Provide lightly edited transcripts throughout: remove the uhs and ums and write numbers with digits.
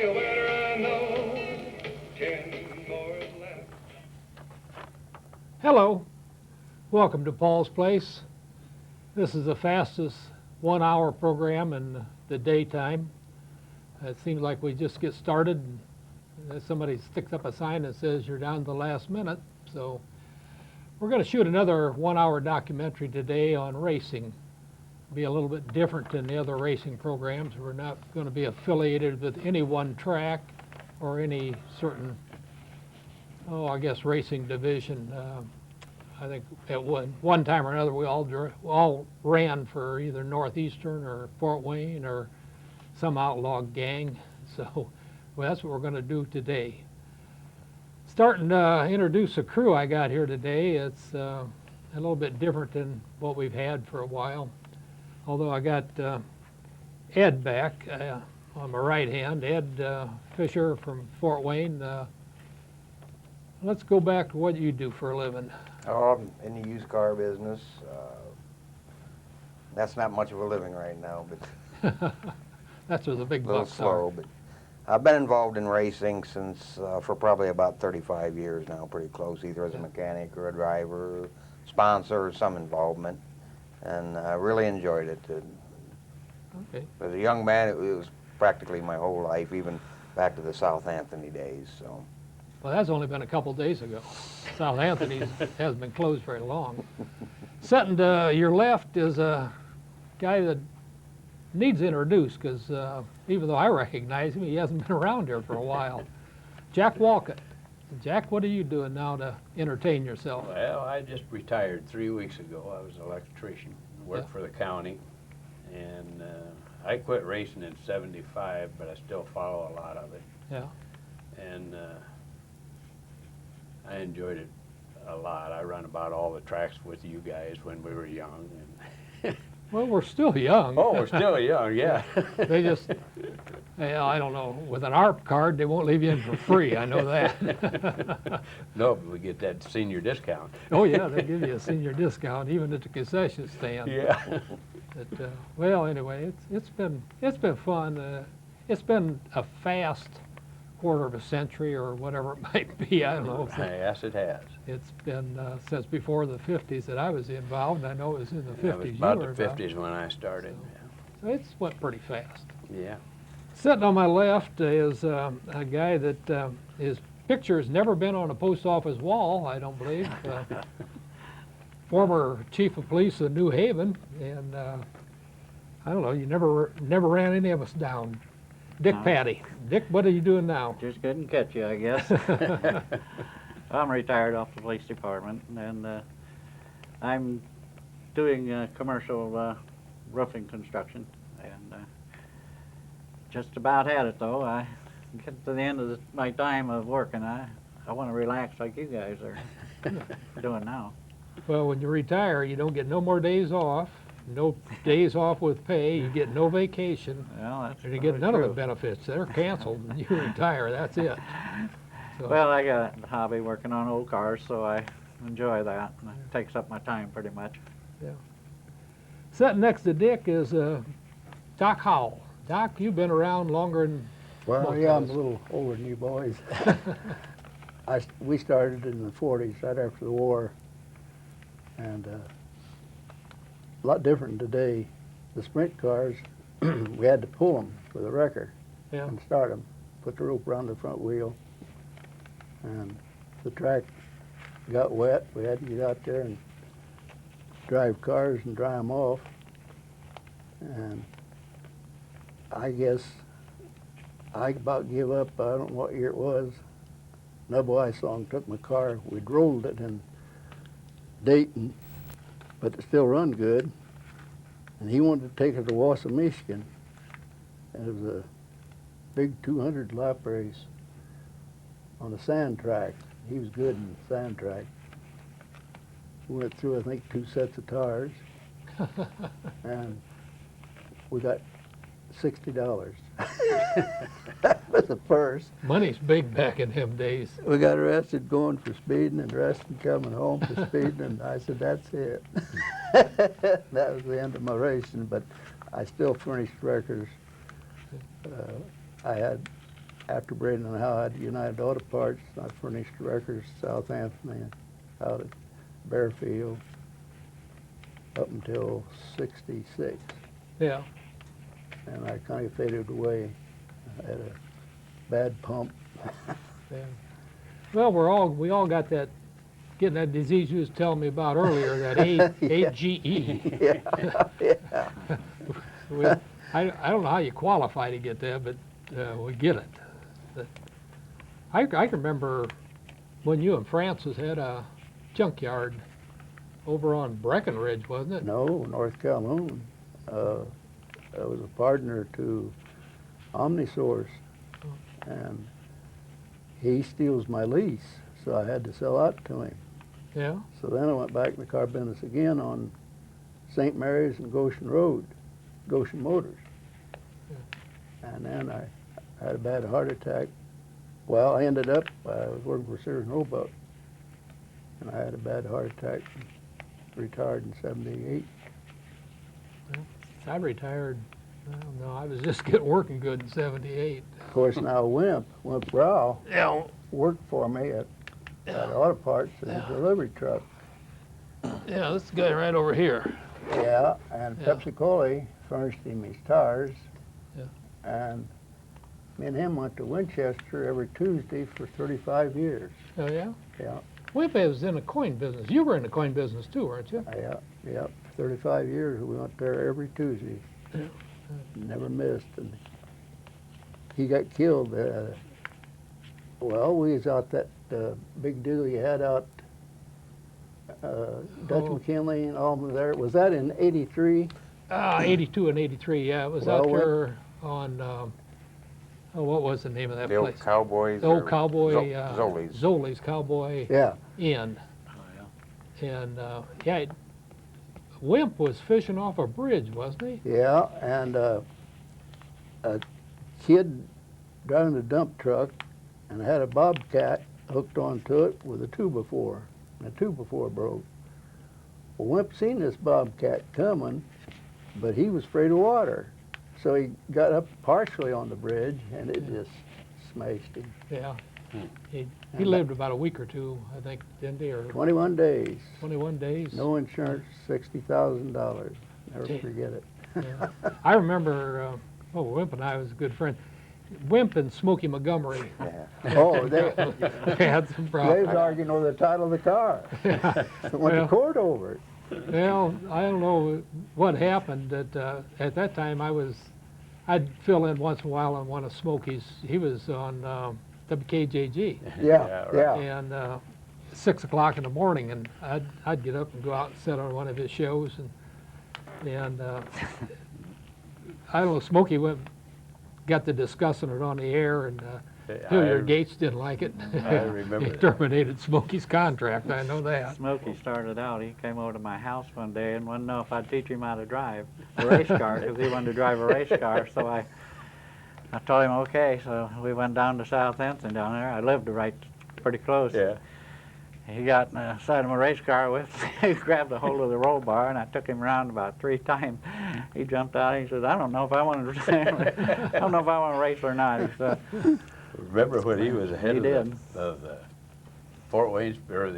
you better know 10 more is left. Hello, welcome to Paul's Place. This is the fastest 1-hour program in the daytime. It seems like we just get started. Somebody sticks up a sign that says you're down to the last minute. So we're going to shoot another 1-hour documentary today on racing. Be a little bit different than the other racing programs. We're not going to be affiliated with any one track or any certain, I guess, racing division. I think at one time or another we all ran for either Northeastern or Fort Wayne or some outlaw gang. So well, that's what we're going to do today. Starting to introduce a crew I got here today. It's a little bit different than what we've had for a while. Although I got Ed back on my right hand, Ed Fisher from Fort Wayne. Let's go back to what you do for a living. Oh, I'm in the used car business. That's not much of a living right now, but That's where the big a little bucks slow. are. But I've been involved in racing since for probably about 35 years now, pretty close, either as a mechanic or a driver, sponsor, or some involvement, and I really enjoyed it. Okay. As a young man, it was practically my whole life, even back to the South Anthony days. So. Well, that's only been a couple days ago. South Anthony's hasn't been closed very long. Sitting to your left is a guy that needs introduced because even though I recognize him, he hasn't been around here for a while. Jack Walcott. Jack, what are you doing now to entertain yourself? Well, I just retired 3 weeks ago. I was an electrician, worked for the county, and I quit racing in '75, but I still follow a lot of it. Yeah. And I enjoyed it a lot. I run about all the tracks with you guys when we were young. And Well, we're still young. oh, we're still young, yeah. They just, I don't know, with an ARP card, they won't leave you in for free. I know that. No, but we get that senior discount. Oh, yeah, they give you a senior discount, even at the concession stand. Yeah. But, well, anyway, it's been fun. It's been a fast quarter of a century or whatever it might be. I don't know. Yes, it has. It's been since before the 50s that I was involved. I know it was in the 50s. It was about the 50s when I started. So it's went pretty fast. Yeah. Sitting on my left is a guy that his picture has never been on a post office wall, I don't believe. Former chief of police of New Haven, and I don't know, you never ran any of us down. Dick No. Patty. Dick, what are you doing now? Just couldn't catch you, I guess. I'm retired off the police department, and I'm doing commercial roofing construction, and just about had it, though. I get to the end of my time of working, I want to relax like you guys are doing now. Well, when you retire, you don't get no more days off, no days off with pay, you get no vacation, Well, that's and you get probably none of the true. benefits. They're canceled when you retire, that's it. So, Well, I got a hobby working on old cars, so I enjoy that, and it takes up my time pretty much. sitting next to Dick is Doc Howell. Doc, you've been around longer than Well, most yeah, of I'm us. a little older than you boys. We started in the 40s, right after the war, and a lot different today. The sprint cars, we had to pull them for the wrecker Yeah. and start them, put the rope around the front wheel, and the track got wet. We had to get out there and drive cars and dry them off, and I guess I about give up. I don't know what year it was. Another boy I saw him took my car. We'd rolled it in Dayton, but it still run good. And he wanted to take it to Wausau, Michigan. And it was a big 200 lap race on a sand track. He was good in the sand track. We went through, I think, 2 sets of tires, and we got $60. That was the first. Money's big back in them days. We got arrested going for speeding and arrested coming home for speeding, and I said, that's it. That was the end of my racing, but I still furnished records. I had after Braden and Howe had United Auto Parts, I furnished records to Southampton and out at Bearfield up until '66. Yeah, And I kind of faded away. I had a bad pump. yeah. Well, we all got that, getting that disease you was telling me about earlier, that AGE. Yeah, yeah. I don't know how you qualify to get that, but we get it. I can remember when you and Francis had a junkyard over on Breckenridge, wasn't it? No, North Calhoun. I was a partner to Omnisource, and he steals my lease, so I had to sell out to him. Yeah, So then I went back in the car business again on St. Mary's and Goshen Road, Goshen Motors. And then I had a bad heart attack. Well, I ended up, I was working for Sears and Roebuck, and I had a bad heart attack, retired in '78. I retired, I don't know, I was just getting working good in '78. Of course, now Wimp Rao Yeah, worked for me at Auto Parts in a delivery truck. yeah, this guy right over here. Yeah, and Yeah. Pepsi Cola furnished him his tires. Yeah. And me and him went to Winchester every Tuesday for 35 years. Oh, yeah? Yeah, Wimpy was in the coin business. You were in the coin business too, weren't you? yeah, for 35 years we went there every Tuesday. Yeah. Never missed. And he got killed. Well, we was out that big deal you had out Dutch Oh. McKinley and all of there. Was that in '83? 82 and 83, yeah. It was Well, out what- there on, what was the name of that The old place? Cowboys. The old or Cowboy, Zoli's. Zoli's Cowboy Yeah. Inn. Oh, yeah. And, yeah, Wimp was fishing off a bridge, wasn't he? Yeah, and a kid driving a dump truck and had a bobcat hooked onto it with a 2x4, and the 2x4 broke. Well, Wimp seen this bobcat coming, but he was afraid of water. So he got up partially on the bridge, and it just smashed him. Yeah. Hmm. He lived about a week or two, I think, didn't he? Or 21 days, 21 days. no insurance, $60,000. Never Gee. forget it. Yeah. I remember, Wimp and I was a good friend. Wimp and Smokey Montgomery Yeah. Oh, they had some was problems. arguing over the title of the car. Went Well- to court over it. Well, I don't know what happened. At that time, I'd fill in once in a while on one of Smokey's. He was on WKJG, Yeah, right. yeah. and 6 o'clock in the morning, and I'd get up and go out and sit on one of his shows, and I don't know. Smokey got to discussing it on the air, and Hilliard Gates didn't like it. I remember He that. terminated Smokey's contract. I know that. Smokey started out, he came over to my house one day and wanted to know if I'd teach him how to drive a race car, because he wanted to drive a race car. So I told him, okay, so we went down to Southampton down there. I lived right pretty close. Yeah. He got in the side of my race car with he grabbed a hold of the roll bar, and I took him around about 3 times. He jumped out, and he said, I don't know if I want to race or not. He said, Remember when he was ahead He of did. the Fort Wayne, or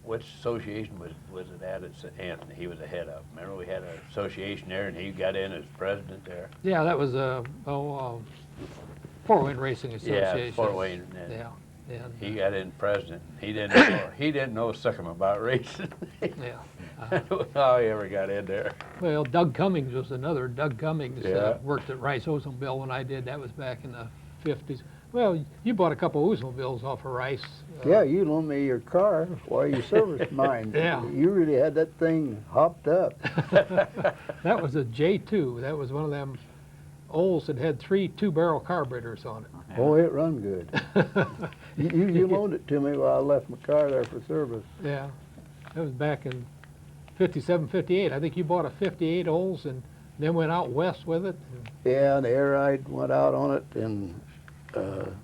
which association was it at? It's Anthony, he was ahead of. Remember we had an association there and he got in as president there? Yeah, that was Fort Wayne Racing Association. Yeah, Fort Wayne. And Yeah, and, he got in president. He didn't know suckum about racing. yeah. How he ever got in there. Well, Doug Cummings was another. Doug Cummings Yeah. worked at Rice Oldsmobile when I did. That was back in the 50s. Well, you bought a couple Oldsmobiles off of Rice. Yeah, you loaned me your car while you serviced mine. Yeah. You really had that thing hopped up. That was a J2. That was one of them Olds that had 3 2-barrel carburetors on it. Oh, it run good. You loaned it to me while I left my car there for service. Yeah, that was back in 57, 58. I think you bought a 58 Olds and then went out west with it. Yeah, and the air ride went out on it in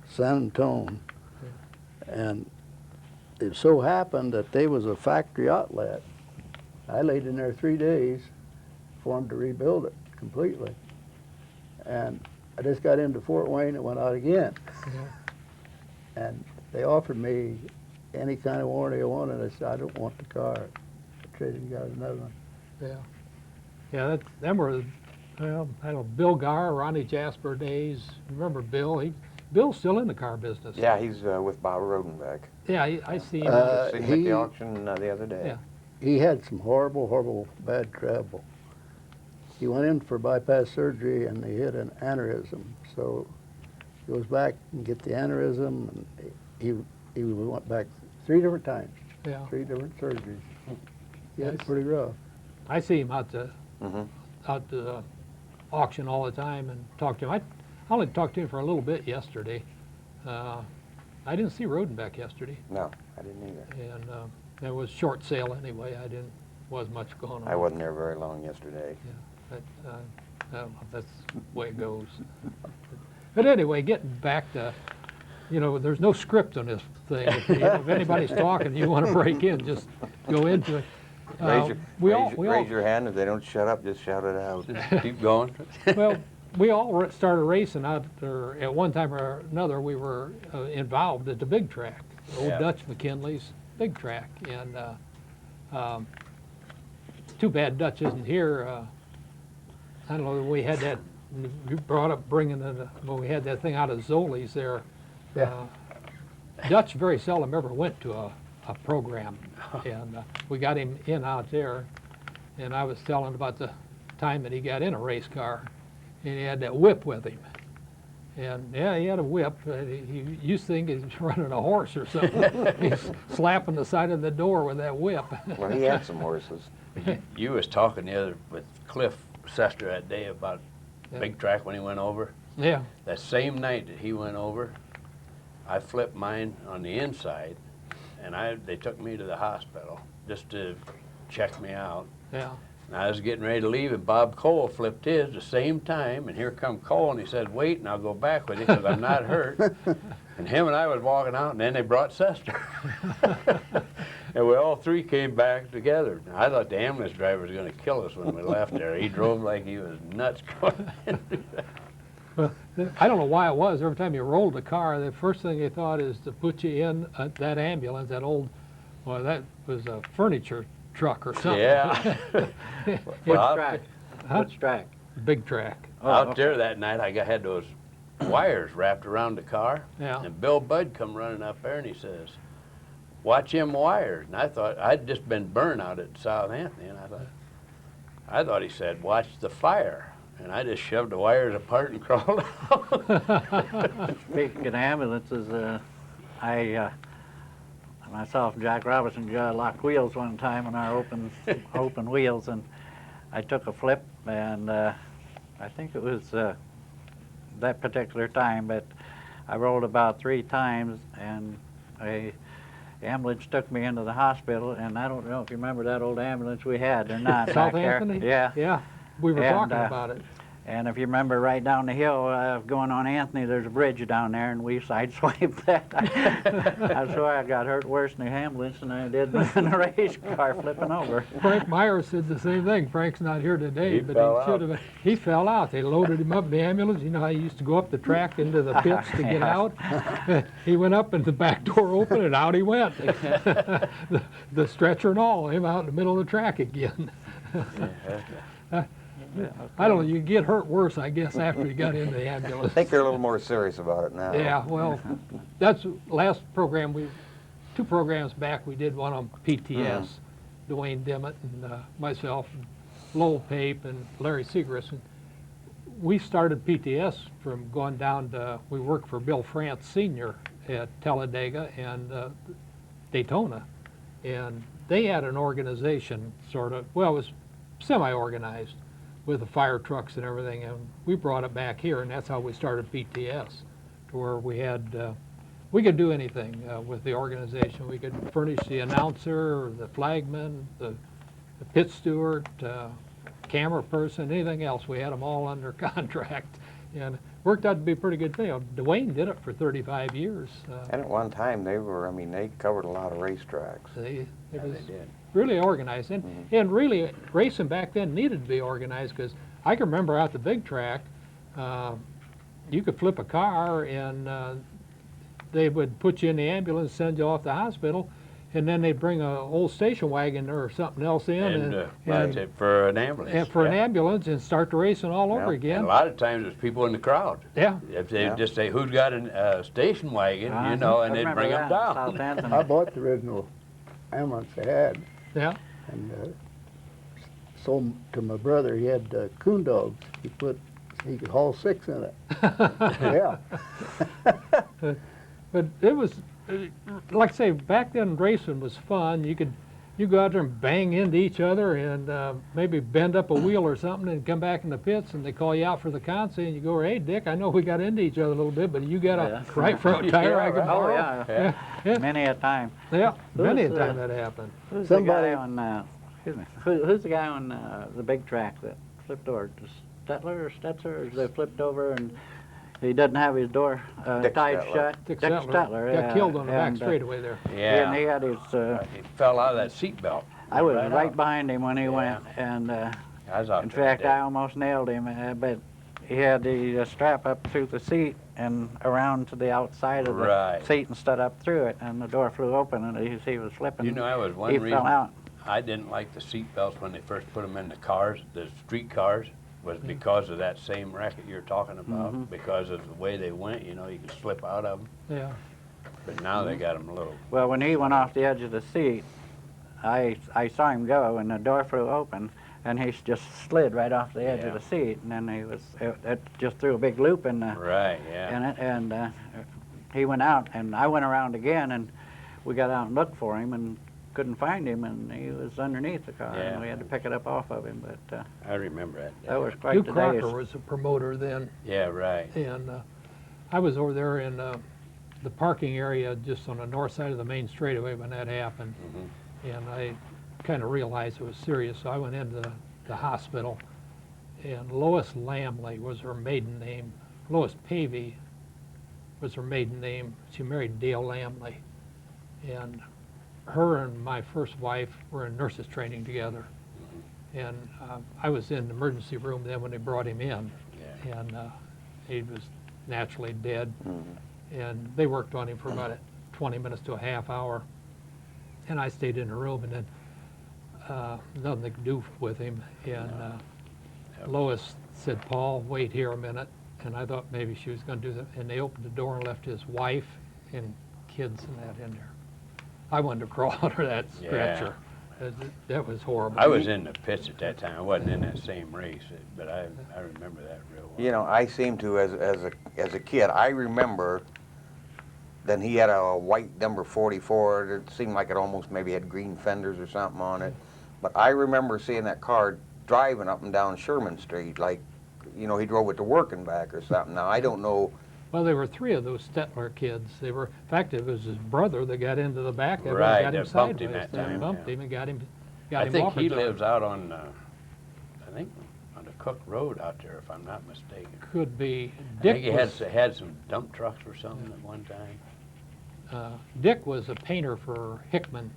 San Antonio. And it so happened that there was a factory outlet. I laid in there 3 days for them to rebuild it completely. And I just got into Fort Wayne and went out again. And they offered me any kind of warranty I wanted. I said, I don't want the car. I traded and got another one. Yeah. Yeah, them were, well, I don't know, Bill Garr, Ronnie Jasper days. Remember Bill? Bill's still in the car business. Yeah, he's with Bob Rodenbeck. Yeah, I see him. Seen him at he- the auction the other day. Yeah. He had some horrible, bad trouble. He went in for bypass surgery and he had an aneurysm. So he goes back and get the aneurysm, and he went back 3 different times, Yeah. 3 different surgeries. He had it Yes. pretty rough. I see him out to Mm-hmm. auction all the time and talk to him. I only talked to him for a little bit yesterday. I didn't see Rodenbeck yesterday, No, I didn't either. and there was short sale anyway. Was much going on. I wasn't there very long yesterday. But, that's the way it goes. But anyway, getting back to, there's no script on this thing. If anybody's talking, you want to break in, just go into it. Raise your hand. If they don't shut up, just shout it out. Keep going. Well, we all started racing out there at one time or another. We were involved at the big track, old Yeah. Dutch McKinley's big track, and too bad Dutch isn't here. I don't know. We had that. You brought up bringing it. Well, we had that thing out of Zoli's there. Yeah. Dutch very seldom ever went to a program, and we got him in out there. And I was telling about the time that he got in a race car, and he had that whip with him. And yeah, he had a whip. You think he's running a horse or something. He's slapping the side of the door with that whip. Well, he had some horses. You was talking the other with Cliff Sester that day about Yeah. big track when he went over. Yeah, That same night that he went over, I flipped mine on the inside, and they took me to the hospital just to check me out. yeah. And I was getting ready to leave, and Bob Cole flipped his the same time, and here come Cole, and he said, wait, and I'll go back with you because I'm not hurt. And him and I was walking out, and then they brought Sester. And we all 3 came back together. Now, I thought the ambulance driver was going to kill us when we left there. He drove like he was nuts going into that. Well, I don't know why it was. Every time you rolled the car, the first thing they thought is to put you in that ambulance, that old, well, that was a furniture truck or something. Yeah. Yeah, Well, Which track? Huh? Which track? big track. Oh, Out okay. there that night, had those wires wrapped around the car. Yeah. And Bill Budd come running up there, and he says, watch them wires. And I thought, I'd just been burned out at South Anthony, and I thought he said, watch the fire. And I just shoved the wires apart and crawled out. Speaking of ambulances, myself and Jack Robinson locked wheels one time on our open wheels, and I took a flip, and I think it was that particular time, but I rolled about 3 times, and the ambulance took me into the hospital, and I don't know if you remember that old ambulance we had or not. South back there. Anthony? Yeah. Yeah, we were And, talking about it. And if you remember, right down the hill, going on Anthony, there's a bridge down there, and we sideswiped that. I swear I got hurt worse in the ambulance than I did in a race car flipping over. Frank Myers said the same thing. Frank's not here today, He but fell he should have. He fell out. They loaded him up in the ambulance. You know how he used to go up the track into the pits to get out? He went up and the back door opened and out he went. the stretcher and all, him out in the middle of the track again. I don't know, you get hurt worse, I guess, after you got in the I ambulance. think they're a little more serious about it now. Yeah, well, that's last program, 2 programs back, we did one on PTS. Dwayne Dimmitt and myself, and Lowell Pape and Larry Segrist. And we started PTS from going down to, we worked for Bill France Sr. at Talladega and Daytona. And they had an organization, sort of, well, it was semi-organized with the fire trucks and everything, and we brought it back here, and that's how we started PTS, to where we had, we could do anything with the organization. We could furnish the announcer, or the flagman, the pit steward, camera person, anything else. We had them all under contract, and it worked out to be a pretty good thing. Dwayne did it for 35 years. And at one time, they covered a lot of racetracks. It was They did. really organized. And really, racing back then needed to be organized, because I can remember out the big track, you could flip a car and they would put you in the ambulance, send you off to the hospital, and then they'd bring a old station wagon or something else in And that's it for an ambulance. and for an yeah. ambulance and start the racing all over Yeah. And again. a lot of times there's people in the crowd. Yeah, If they Yeah. just say, who's got a station wagon, I you know, and remember they'd bring them that, down. Southampton. I bought the original ambulance they had, yeah. and sold 'em to my brother. He had coon dogs. He could haul 6 in it. Yeah. But it was, like I say, back then racing was fun. You go out there and bang into each other and maybe bend up a wheel or something and come back in the pits and they call you out for the consi and you go, hey, Dick, I know we got into each other a little bit, but you got a Yeah. right front tire I can right. Oh, borrow? yeah, Yeah. Yeah. many a time. Yeah, many a Who's, time that happened. Who's Somebody- the guy on, excuse me, who's the guy on the big track that flipped over? Stetler or Stetzer, or they flipped over and he doesn't have his door Dick tied Stetler. shut? Dick Stetler, Got yeah. killed on the back And, straightaway there. And he Yeah. had his, He fell out of that seatbelt. I was Right right out. behind him when he Yeah. went, and I was out in there fact, today. I almost nailed him, but he had the strap up through the seat and around to the outside of the Right. seat and stood up through it, and the door flew open, and he was flipping. You know, that was one He reason fell out. I didn't like the seat belts when they first put them in the cars, the street cars, was because of that same racket you're talking about, Mhm. because of the way they went, you know, you could slip out of them. Yeah. But now they got them a little, Well, when he went off the edge of the seat, I saw him go, and the door flew open, and he just slid right off the edge Yeah. of the seat, and then it just threw a big loop in the right, yeah. in it, and he went out, and I went around again, and we got out and looked for him, and couldn't find him, and he was underneath the car, Yeah. and we had to pick it up off of him, but I remember that. that was quite Hugh the Crocker days. was a promoter then, Yeah, right. and I was over there in the parking area just on the north side of the main straightaway when that happened. Mhm. And I kind of realized it was serious, so I went into the hospital. And Lois Lamley was her maiden name. Lois Pavey was her maiden name. She married Dale Lamley. And her and my first wife were in nurses training together. And I was in the emergency room then when they brought him in. Yeah. And he was naturally dead. Mhm. And they worked on him for about 20 minutes to a half hour. And I stayed in the room, and then nothing they could do with him. And Yep. Lois said, Paul, wait here a minute. And I thought maybe she was going to do that. And they opened the door and left his wife and kids and that in there. I wanted to crawl under that Yeah. stretcher. That was horrible. I was in the pits at that time. I wasn't in that same race, but I remember that real well. You know, I seem to, as a kid, I remember then he had a white number 44. It seemed like it almost maybe had green fenders or something on it. But I remember seeing that car driving up and down Sherman Street, like, you know, he drove it to work and back or something. Now, I don't know. Well, there were 3 of those Stetler kids. They were, in fact, it was his brother that got into the back of him Right, and got him that bumped him sideways. that time, Bumped yeah. him and got him I think off he his arm. lives out on, I think, on the Cook Road out there, if I'm not mistaken. Could be. I Dick think he had some dump trucks or something at one time. Dick was a painter for Hickman,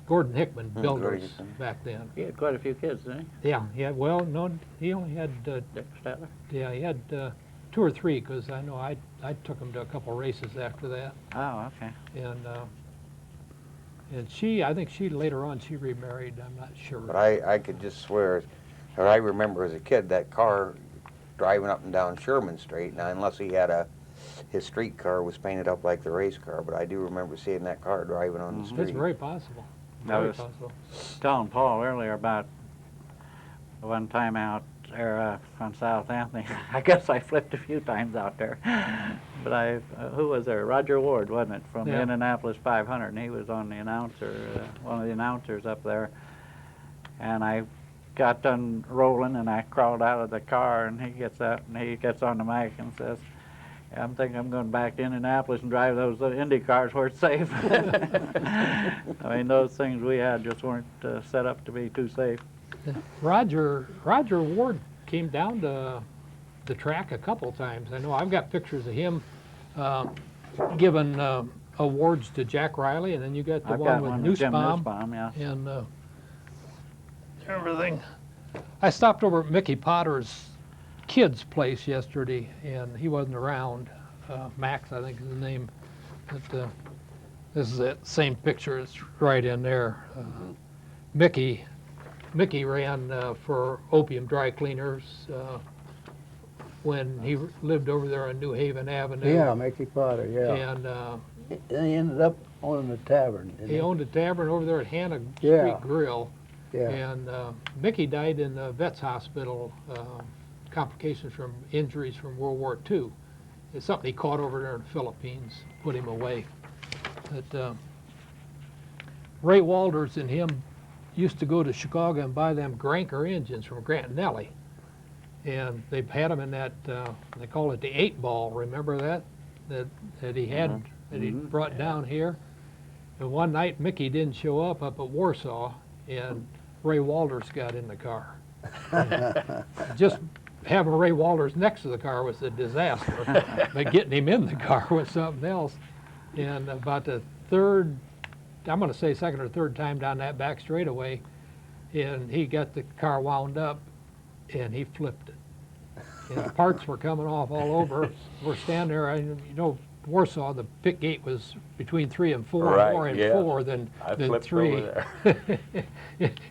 Gordon Hickman Builders Hickman. back then. He had quite a few kids, didn't Yeah, well, no, he only had, he? Dick Statler? yeah, he had 2 or 3, because I know I took him to a couple races after that. Oh, okay. And she, I think she, later on, she remarried, I'm not sure. But I could just swear, or I remember as a kid, that car driving up and down Sherman Street. Now, unless he had his street car was painted up like the race car, but I do remember seeing that car driving on the street. It's very possible. I Very was- possible. Telling Paul earlier about one time out there on South Anthony. I guess I flipped a few times out there. But who was there? Roger Ward, wasn't it, from the Yeah. Indianapolis 500, and he was on the announcer, one of the announcers up there. And I got done rolling, and I crawled out of the car, and he gets out, and he gets on the mic and says, I'm thinking I'm going back to Indianapolis and drive those Indy cars where it's safe. I mean, those things we had just weren't set up to be too safe. Roger Ward came down to the track a couple times. I know I've got pictures of him giving awards to Jack Riley, and then you got the I've one got with one with Jim Nussbaum Nussbaum, yeah. and everything. I stopped over at Mickey Potter's kid's place yesterday, and he wasn't around. Max, I think is the name. But, this is that same picture, it's right in there. Mickey ran for Opium Dry Cleaners when he lived over there on New Haven Avenue. Yeah, Mickey Potter, yeah. And He ended up owning the tavern, didn't he owned a tavern over there at Hannah Yeah. Street Grill. Yeah, And Mickey died in the vet's hospital, complications from injuries from World War II. It's something he caught over there in the Philippines, put him away. But Ray Walters and him used to go to Chicago and buy them Granker engines from Grant and Nellie. And they had them in that, they call it the 8-ball, remember that? That he had, that he brought down here. And one night Mickey didn't show up at Warsaw, and Ray Walters got in the car. Just having Ray Walters next to the car was a disaster, but getting him in the car was something else. And about the third, I'm going to say second or third time down that back straightaway, and he got the car wound up, and he flipped it. And the parts were coming off all over. We're standing there, and you know, Warsaw, the pit gate was between 3 and 4, Right, more in yeah. 4 than I than flipped 3. over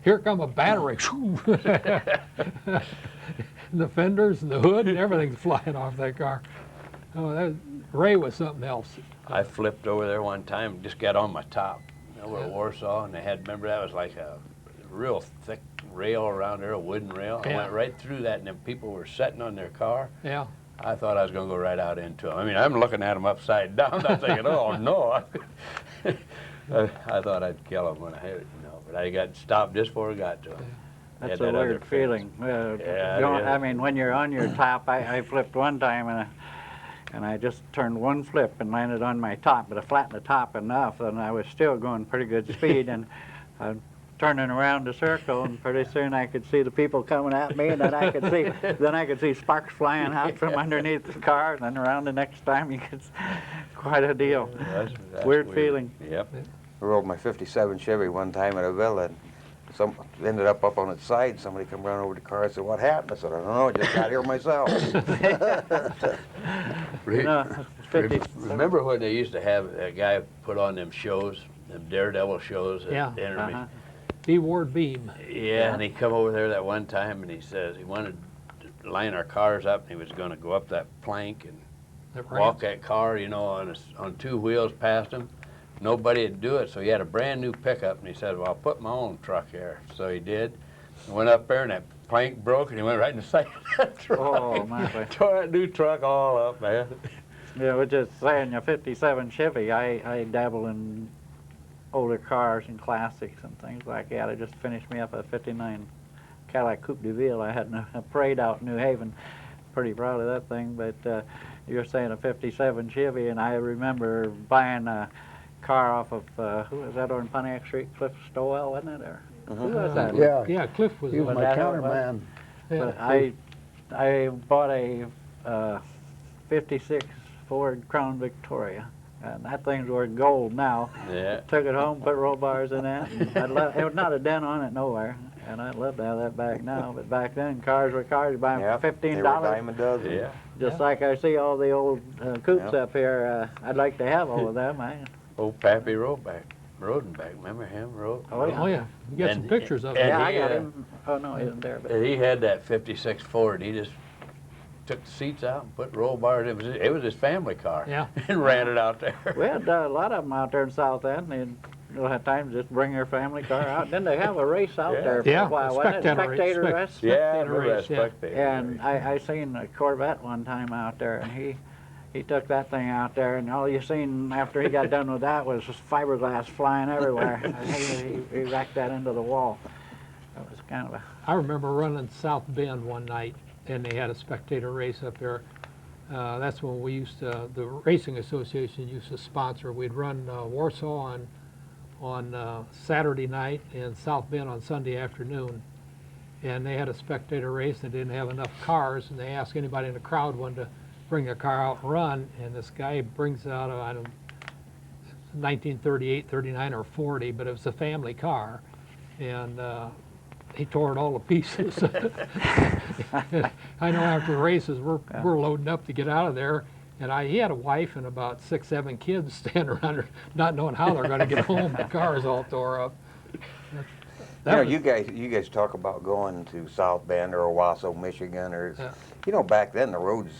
Here come a battery. And the fenders and the hood and everything's flying off that car. Oh, Ray was something else. I flipped over there one time, just got on my top over at Warsaw, and they had, remember that was like a real thick rail around there, a wooden rail. I Yeah. went right through that, and then people were sitting on their car. Yeah. I thought I was going to go right out into them. I mean, I'm looking at them upside down. I'm thinking, oh no. I thought I'd kill them when I hit it, you know, but I got stopped just before I got to them. That's a weird feeling. Yeah, You know, it is. I mean, when you're on your top, I flipped one time and I just turned one flip and landed on my top, but I flattened the top enough, and I was still going pretty good speed, and I'm turning around the circle, and pretty soon I could see the people coming at me, and then I could see sparks flying out from underneath the car, and then around the next time you could, quite a deal. That's Weird feeling. Yep. I rode my 57 Chevy one time at a villa, and some ended up on its side. Somebody come around over the car and said, "What happened?" I said, "I don't know, I just got here myself." No, 50, Remember when they used to have a guy put on them shows, them Daredevil shows? At Yeah. Intermission? uh-huh. B. Ward Beam. Yeah, and he come over there that one time, and he says he wanted to line our cars up, and he was going to go up that plank and That walk ran. that car, you know, on 2 wheels past him. Nobody would do it, so he had a brand new pickup, and he said, "Well, I'll put my own truck here." So he did. Went up there, and that plank broke, and he went right in the side of that truck. Oh, my boy. Tore that new truck all up, man. Yeah, we're just saying, your 57 Chevy, I dabble in older cars and classics and things like that. I just finished me up a 59 Cadillac Coupe de Ville. I had a parade out in New Haven. Pretty proud of that thing, but you're saying a 57 Chevy, and I remember buying a car off of, who was that on Pontiac Street? Cliff Stowell, wasn't it? Or who was that? Yeah, Yeah, Cliff was he was on my that how it was? counterman. yeah, But I bought a 56 Ford Crown Victoria, and that thing's worth gold now. Yeah. Took it home, put roll bars in that. And it was not a dent on it nowhere, and I'd love to have that back now. But back then, cars were cars. You buy them Yep, for they were $15. dime a dozen. Yeah. Just like I see all the old coupes Yep. up here. I'd like to have all of them. Old Pappy Rodenback, remember him? Oh, yeah. Oh, yeah. You got some And- pictures of and it. Yeah, I he, got him. Oh, no, he isn't there. But He had that 56 Ford. He just took the seats out and put roll bars. It was his family car. Yeah. And ran it out there. we had a lot of them out there in South End. They'd have time to just bring their family car out. Then they have a race out Yeah. there for Yeah, a while, wasn't it? spectator race, Spectator race. Yeah, I Spectator remember that race, yeah. spectator. And I seen a Corvette one time out there, and he took that thing out there, and all you seen after he got done with that was just fiberglass flying everywhere. he wrecked that into the wall. That was kind of a... I remember running South Bend one night, and they had a spectator race up there. That's when we used to, the Racing Association used to sponsor. We'd run Warsaw on Saturday night and South Bend on Sunday afternoon. And they had a spectator race. They didn't have enough cars, and they asked anybody in the crowd wanted to bring their car out and run. And this guy brings out, I don't, 1938, 39, or 40, but it was a family car. And he tore it all to pieces. I know after the races, we're loading up to get out of there, And he had a wife and about 6, 7 kids standing around her, not knowing how they're gonna get home. The car's all tore up. You know, was- you guys talk about going to South Bend or Owasso, Michigan, or Yeah. you know, back then the roads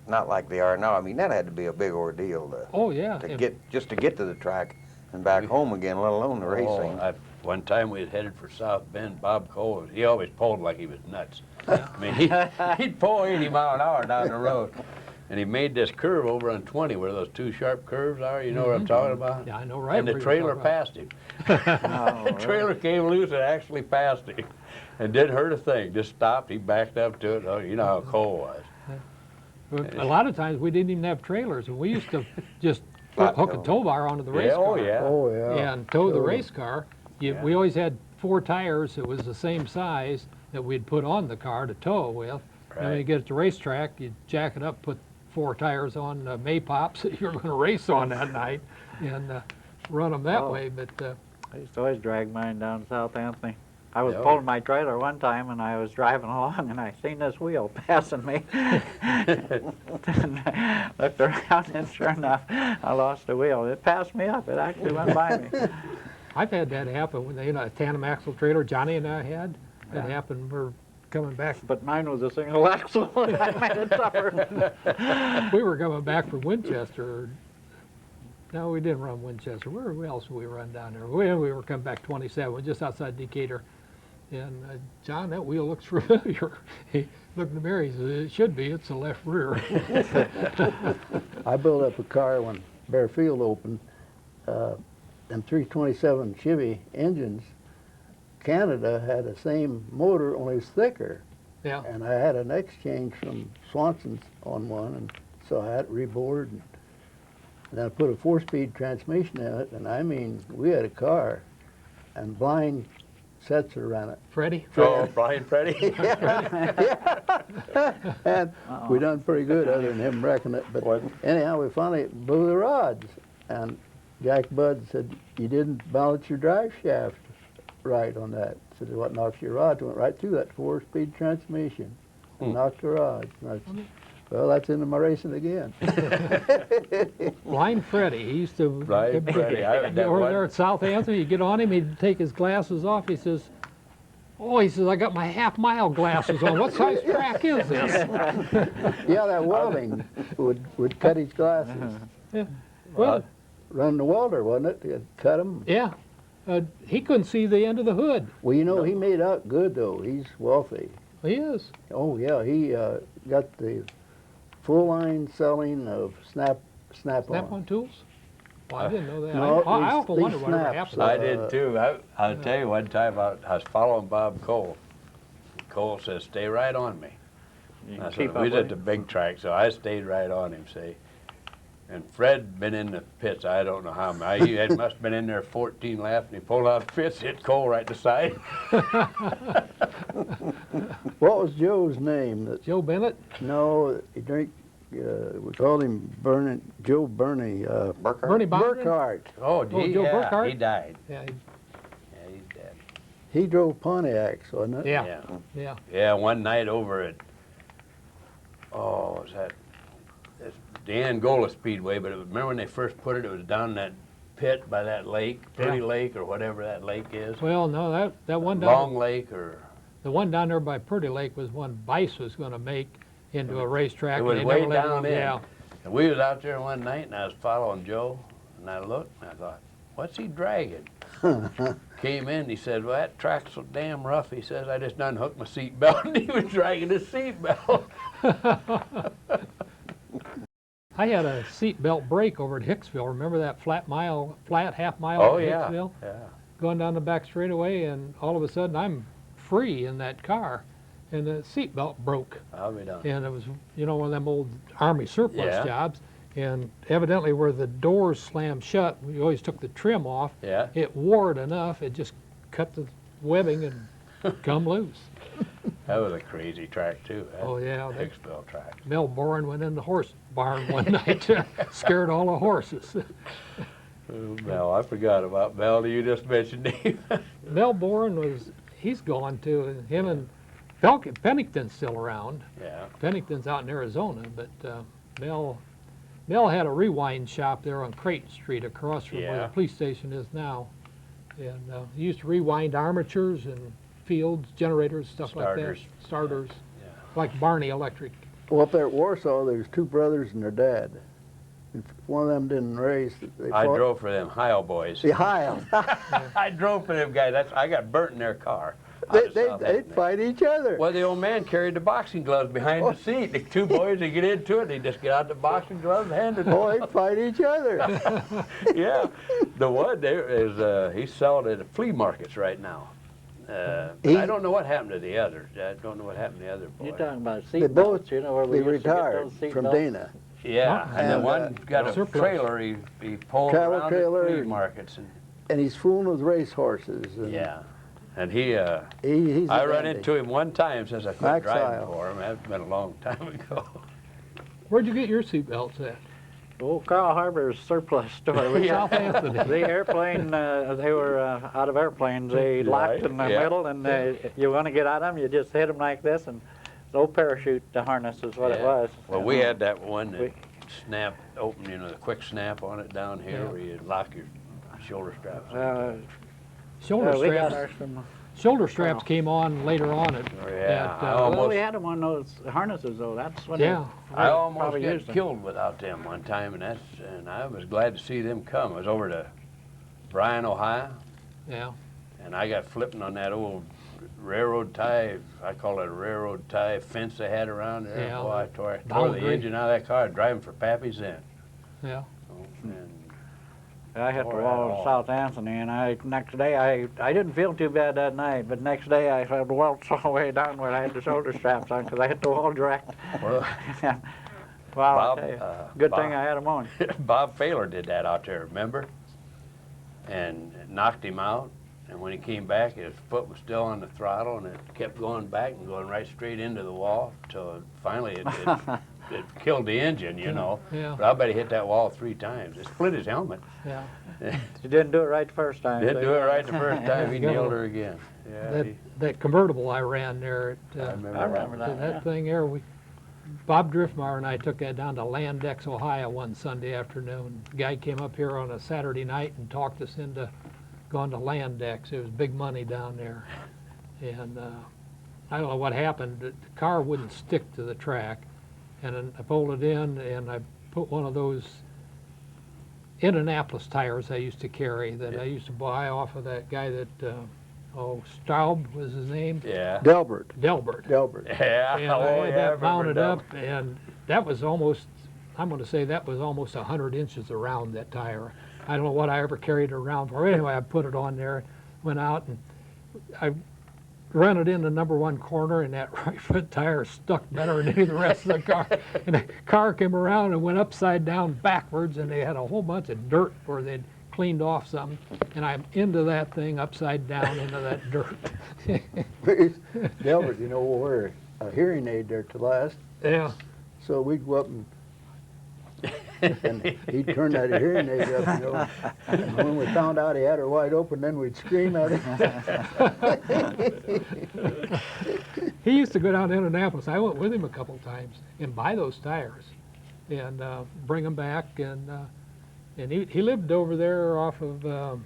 not like they are now. I mean, that had to be a big ordeal Oh, yeah. to and- get to the track and back home again, let alone the racing. One time we had headed for South Bend, Bob Cole, he always pulled like he was nuts. Yeah. I mean, he'd pull 80 mile an hour down the road. And he made this curve over on 20 where those 2 sharp curves are, you know what I'm talking about? Yeah, I know right And the where you're trailer talking passed him. Oh, The trailer came loose and actually passed him. And didn't hurt a thing, just stopped, he backed up to it. Oh, you know how Cole was. A lot of times, we didn't even have trailers, and we used to just Flat hook a tow. tow bar onto the race Yeah, car. oh yeah. Oh, yeah. And tow the Totally. race car. Yeah. We always had 4 tires that was the same size that we'd put on the car to tow with. And when you Right. get at the racetrack, you jack it up, put 4 tires on Maypops that you're going to race on that night, and run them that Oh. way. But I used to always drag mine down South Anthony. I was Yeah. pulling my trailer one time and I was driving along and I seen this wheel passing me. And I looked around and sure enough, I lost the wheel. It passed me up. It actually went by me. I've had that happen when a tandem axle trailer Johnny and I had. That Yeah. happened. We're coming back. But mine was a single axle and I made it suffer. We were coming back from Winchester. No, we didn't run Winchester. Where else did we run down there? We were coming back 27, just outside Decatur. And John, that wheel looks familiar. He looked in the mirror. He said, "It should be. It's the left rear." I built up a car when Bear Field opened. Them 327 Chevy engines, Canada had the same motor, only it's thicker. Yeah. And I had an exchange from Swanson's on one, and so I had it rebored. And then I put a 4-speed transmission in it, and I mean, we had a car, and blind Setzer ran it. Freddie? Oh, Brian Freddie? And we done pretty good other than him wrecking it. But anyhow, we finally blew the rods. And Jack Budd said, "You didn't balance your drive shaft right on that." I said, "What knocks your rods?" Went right through that 4-speed transmission. And knocked the rods. And I said, well, that's into my racing again. Blind Freddie. He used to. Blind Freddie. That Over one- there at South Anthony, you get on him, he'd take his glasses off. He says, "Oh," he says, "I got my half-mile glasses on. What size track is this?" Yeah, that welding would cut his glasses. Well, Run the welder, wasn't it? It cut him. yeah. He couldn't see the end of the hood. Well, you know, he made out good, though. He's wealthy. He is. Oh, yeah, he got the full line selling of Snap-on. Snap-on tools? Well, I didn't know that. No, I these- often these wonder whatever snaps, happened. I did too. I'll tell you one time I was following Bob Cole. Cole says, "Stay right on me." You I can said, keep we up was with at the it. big track, so I stayed right on him, see. And Fred been in the pits, I don't know how many. He had must been in there 14 laps, and he pulled out the pits, hit Cole right in the side. What was Joe's name? That, Joe Bennett? no, he drank, we called him Joe Bernie, Burkhart? Bernie Bondren? Burkhart. Oh, Joe yeah, Burkhart? he died. Yeah, Yeah, he's dead. He drove Pontiacs, wasn't it? yeah, yeah. Yeah, one night over at, was that, it's the Angola Speedway, but remember when they first put it, it was down in that pit by that lake, Pretty Yeah. Lake, or whatever that lake is. Well, no, that one down, Long Lake, or, the one down there by Purdy Lake was one Bice was going to make into a racetrack. it and was they way never let him- down in. Yeah, And we was out there one night, and I was following Joe, and I looked, and I thought, what's he dragging? Came in, he said, well, that track's so damn rough. He says, I just unhooked my seat belt, and he was dragging his seat belt. I had a seatbelt break over at Hicksville. Remember that flat half mile Oh, at yeah, Hicksville? yeah. Going down the back straightaway, and all of a sudden I'm free in that car, and the seatbelt broke. I'll be done. And it was, one of them old Army surplus Yeah. jobs. And evidently where the doors slammed shut, we always took the trim off. Yeah. It wore it enough, it just cut the webbing and come loose. That was a crazy track, too. That Oh, yeah. Hicksville track. Mel Boren went in the horse barn one night, scared all the horses. Oh, Mel, I forgot about Mel. You just mentioned him. Mel Boren he's gone too, and him and Pennington's still around. Yeah. Pennington's out in Arizona, but Mel, Mel had a rewind shop there on Creighton Street across from where Yeah. the police station is now. And he used to rewind armatures and fields, generators, stuff Starters. like that. Starters. Yeah. Like Barney Electric. Well, up there at Warsaw, there was two brothers and their dad. If one of them didn't race, they I fought. drove for them Heil boys. The Heil. I drove for them guys. I got burnt in their car. out They, of they, South they'd End. fight each other. Well, the old man carried the boxing gloves behind the seat. The two boys, they get into it, they just get out the boxing gloves and hand it. Oh, they'd fight each other. Yeah, the one there is he's selling at the flea markets right now. But He- I don't know what happened to the others. I don't know what happened to the other boy. You're talking about They seat both, belts, you know, where we they used to get retired those seat from belts. Dana. Yeah, and the And, one got a surplus. trailer he pulled Travel around trailer the flea and- markets. And, And he's fooling with race horses. And yeah, and he he's a I run dandy. into him one time since I quit Max driving Isle. for him. That's been a long time ago. Where'd you get your seatbelts at? Old Carl Harbor's surplus store. We- South Anthony. The airplane, they were out of airplanes. They locked Right, in the yeah. middle, and you want to get out of them, you just hit them like this, and the old parachute harness is what it Yeah. was. Well, we had that one that We- snap open, you know, the quick snap on it down here Yeah. where you lock your shoulder straps. Shoulder we got straps. ours from. Shoulder straps came on later on at, Yeah, at I uh, Well, we almost- had them on those harnesses, though. That's when yeah. I almost probably got used them. killed without them one time, and I was glad to see them come. I was over to Bryan, Ohio, Yeah. and I got flipping on that old railroad tie. I call it a railroad tie fence they had around there. Yeah, Boy, I tore the boundary. engine out of that car driving for Pappy's Inn. Yeah. And I hit the Or at wall all. of South Anthony, and next day I didn't feel too bad that night, but next day I had welts all the way down where I had the shoulder straps on because I hit the wall direct. well, Wow, Bob, I tell you, Bob- good thing I had them on. Bob Failer did that out there, remember? And it knocked him out. And when he came back, his foot was still on the throttle, and it kept going back and going right straight into the wall till finally it killed the engine, you know. Yeah. But I bet he hit that wall 3 times. It split his helmet. Yeah. You didn't do it right the first time. Didn't so do it you- right the first time. He Yeah. nailed her again. Yeah, That, that convertible I ran there at, I remember, I remember that that. thing there, Bob Driftmeyer and I took that down to Landex, Ohio one Sunday afternoon. Guy came up here on a Saturday night and talked us into going to Landex. It was big money down there. And I don't know what happened. The car wouldn't stick to the track. And then I pulled it in and I put one of those Indianapolis tires I used to carry that I used to buy off of that guy that, Staub was his name? Yeah. Delbert. Delbert. Delbert. Yeah. And oh, I had yeah, I that remember mounted that. up, and that was almost, I'm gonna say that was almost 100 inches around that tire. I don't know what I ever carried it around for. Anyway, I put it on there, went out, and I ran it in the number 1 corner, and that right front tire stuck better than any of the rest of the car. And the car came around and went upside down backwards, and they had a whole bunch of dirt where they'd cleaned off something, and I'm into that thing upside down into that dirt. Delbert, you know, wore a hearing aid there to last. Yeah. So we'd go up and he'd turn that hearing aid up, you know. And when we found out he had her wide open, then we'd scream at him. He used to go down to Indianapolis. I went with him a couple times and buy those tires and bring them back. And he lived over there off of, on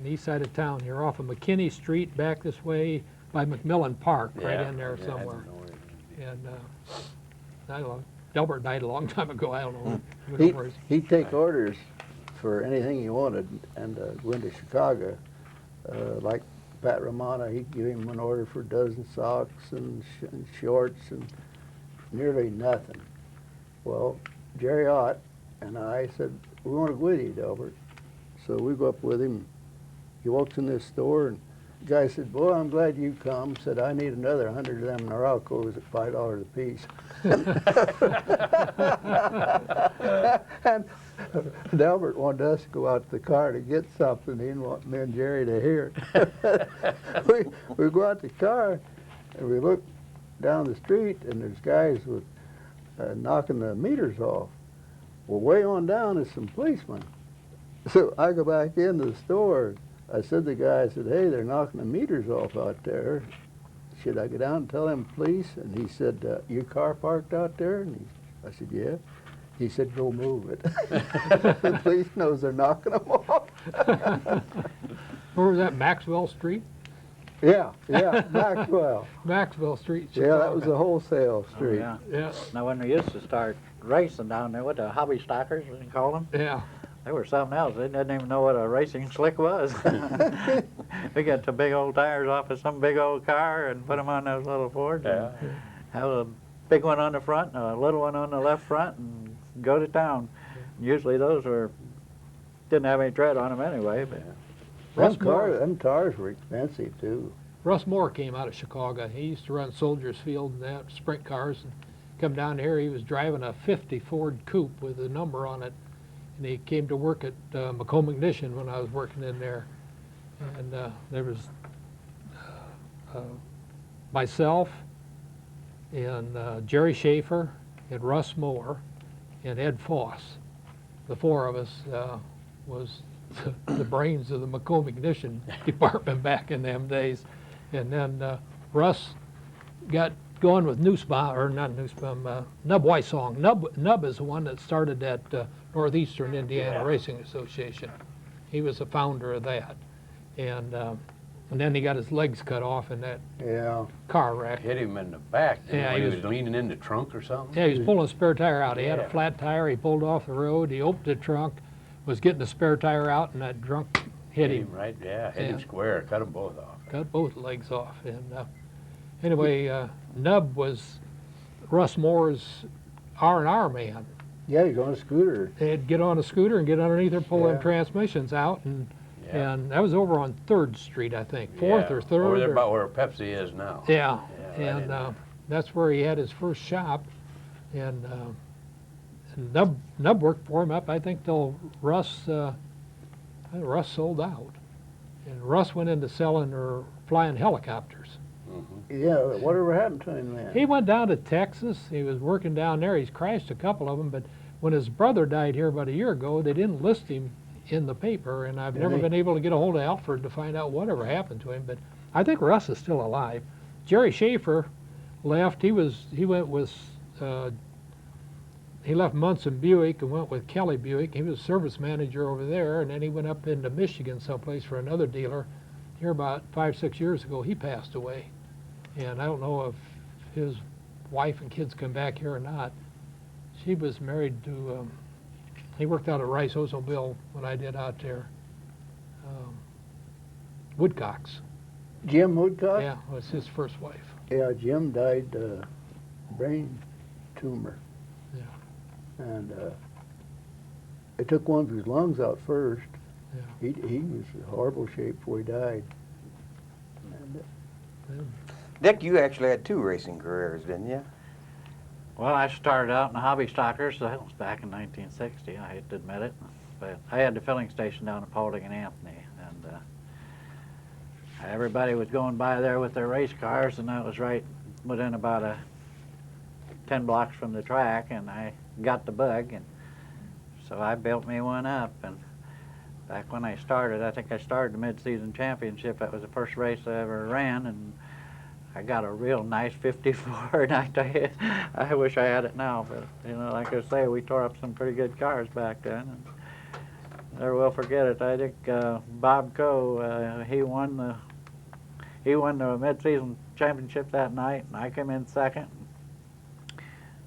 the east side of town here, off of McKinney Street back this way by McMillan Park, right Yeah, in there yeah, I somewhere. don't know where- And I don't know, Delbert died a long time ago. I don't know. I don't know where he's- He'd take orders for anything he wanted and go into Chicago. Like Pat Romana, he'd give him an order for a dozen socks and shorts and nearly nothing. Well, Jerry Ott and I said, we want to go with you, Delbert. So we go up with him. He walks in this store and the guy said, boy, I'm glad you come. Said, I need another 100 of them Norelcos at $5 a piece. And Delbert wanted us to go out to the car to get something. He didn't want me and Jerry to hear it. we go out to the car and we look down the street and there's guys with knocking the meters off. Well, way on down is some policemen. So I go back into the store. I said to the guy, I said, hey, they're knocking the meters off out there. Should I go down and tell them police? And he said, your car parked out there? And I said, yeah. He said, go move it. The police knows they're knocking them off. Where was that, Maxwell Street? Yeah, Maxwell. Maxwell Street, Yeah, that was Chicago. a wholesale Oh, street. yeah. Yeah, Now, when we used to start racing down there with the hobby stockers, we call them, yeah. they were something else. They didn't even know what a racing slick was. We got the big old tires off of some big old car and put them on those little Fords. Yeah. And have a big one on the front and a little one on the left front and go to town. Usually those didn't have any tread on them anyway, but Russ Moore, Them tires were expensive too. Russ Moore came out of Chicago. He used to run Soldiers Field and that, sprint cars. And come down here, he was driving a 50 Ford Coupe with a number on it. And he came to work at Macomb Ignition when I was working in there. And there was myself and Jerry Schaefer and Russ Moore and Ed Foss. The four of us was the brains of the Macomb Ignition department back in them days. And then Russ got going with Nussbaum, or not Nussbaum, Nub Weissong. Nub is the one that started that Northeastern Indiana Yeah. Racing Association. He was the founder of that. And then he got his legs cut off in that Yeah. car wreck. Hit him in the back. Yeah, When he he was- was leaning in the trunk or something. Yeah, he was pulling a spare tire out. He had a Yeah. flat tire. He pulled off the road. He opened the trunk, was getting the spare tire out, and that drunk hit him. Right, yeah, hit him Yeah. square, cut them both off. Cut both legs off. And anyway, Nub was Russ Moore's R&R man. Yeah, he's on a scooter. They'd get on a scooter and get underneath her, pull them Yeah. transmissions out, and Yeah. that was over on 3rd Street, I think, 4th Yeah, or 3rd. Over there or- about where Pepsi is now. Yeah, Yeah, right in and there. that's where he had his first shop, and Nub worked for him up, I think, till Russ sold out, and Russ went into selling or flying helicopters. Yeah, whatever happened to him then? He went down to Texas. He was working down there. He's crashed a couple of them, but when his brother died here about a year ago, they didn't list him in the paper, and I've never Really? been able to get a hold of Alfred to find out whatever happened to him. But I think Russ is still alive. Jerry Schaefer left. He went with he left Munson Buick and went with Kelly Buick. He was service manager over there, and then he went up into Michigan someplace for another dealer. Here about 5-6 years ago, he passed away, and I don't know if his wife and kids come back here or not. She was married to. He worked out at Rice Oldsmobile when I did out there. Woodcocks. Jim Woodcock? Yeah, was his first wife. Yeah, Jim died brain tumor. Yeah. And they took one of his lungs out first. Yeah. He was in horrible shape before he died. And, Dick, you actually had 2 racing careers, didn't you? well, I started out in the hobby stockers. That was back in 1960. I hate to admit it, but I had the filling station down at Paulding and Anthony, and everybody was going by there with their race cars, and I was right within about 10 blocks from the track, and I got the bug, and so I built me one up. And back when I started, I think I started the mid-season championship. That was the first race I ever ran, and I got a real nice 54, and I tell you, I wish I had it now, but, you know, like I say, we tore up some pretty good cars back then, and never will forget it. I think Bob Coe, he won the mid-season championship that night, and I came in second.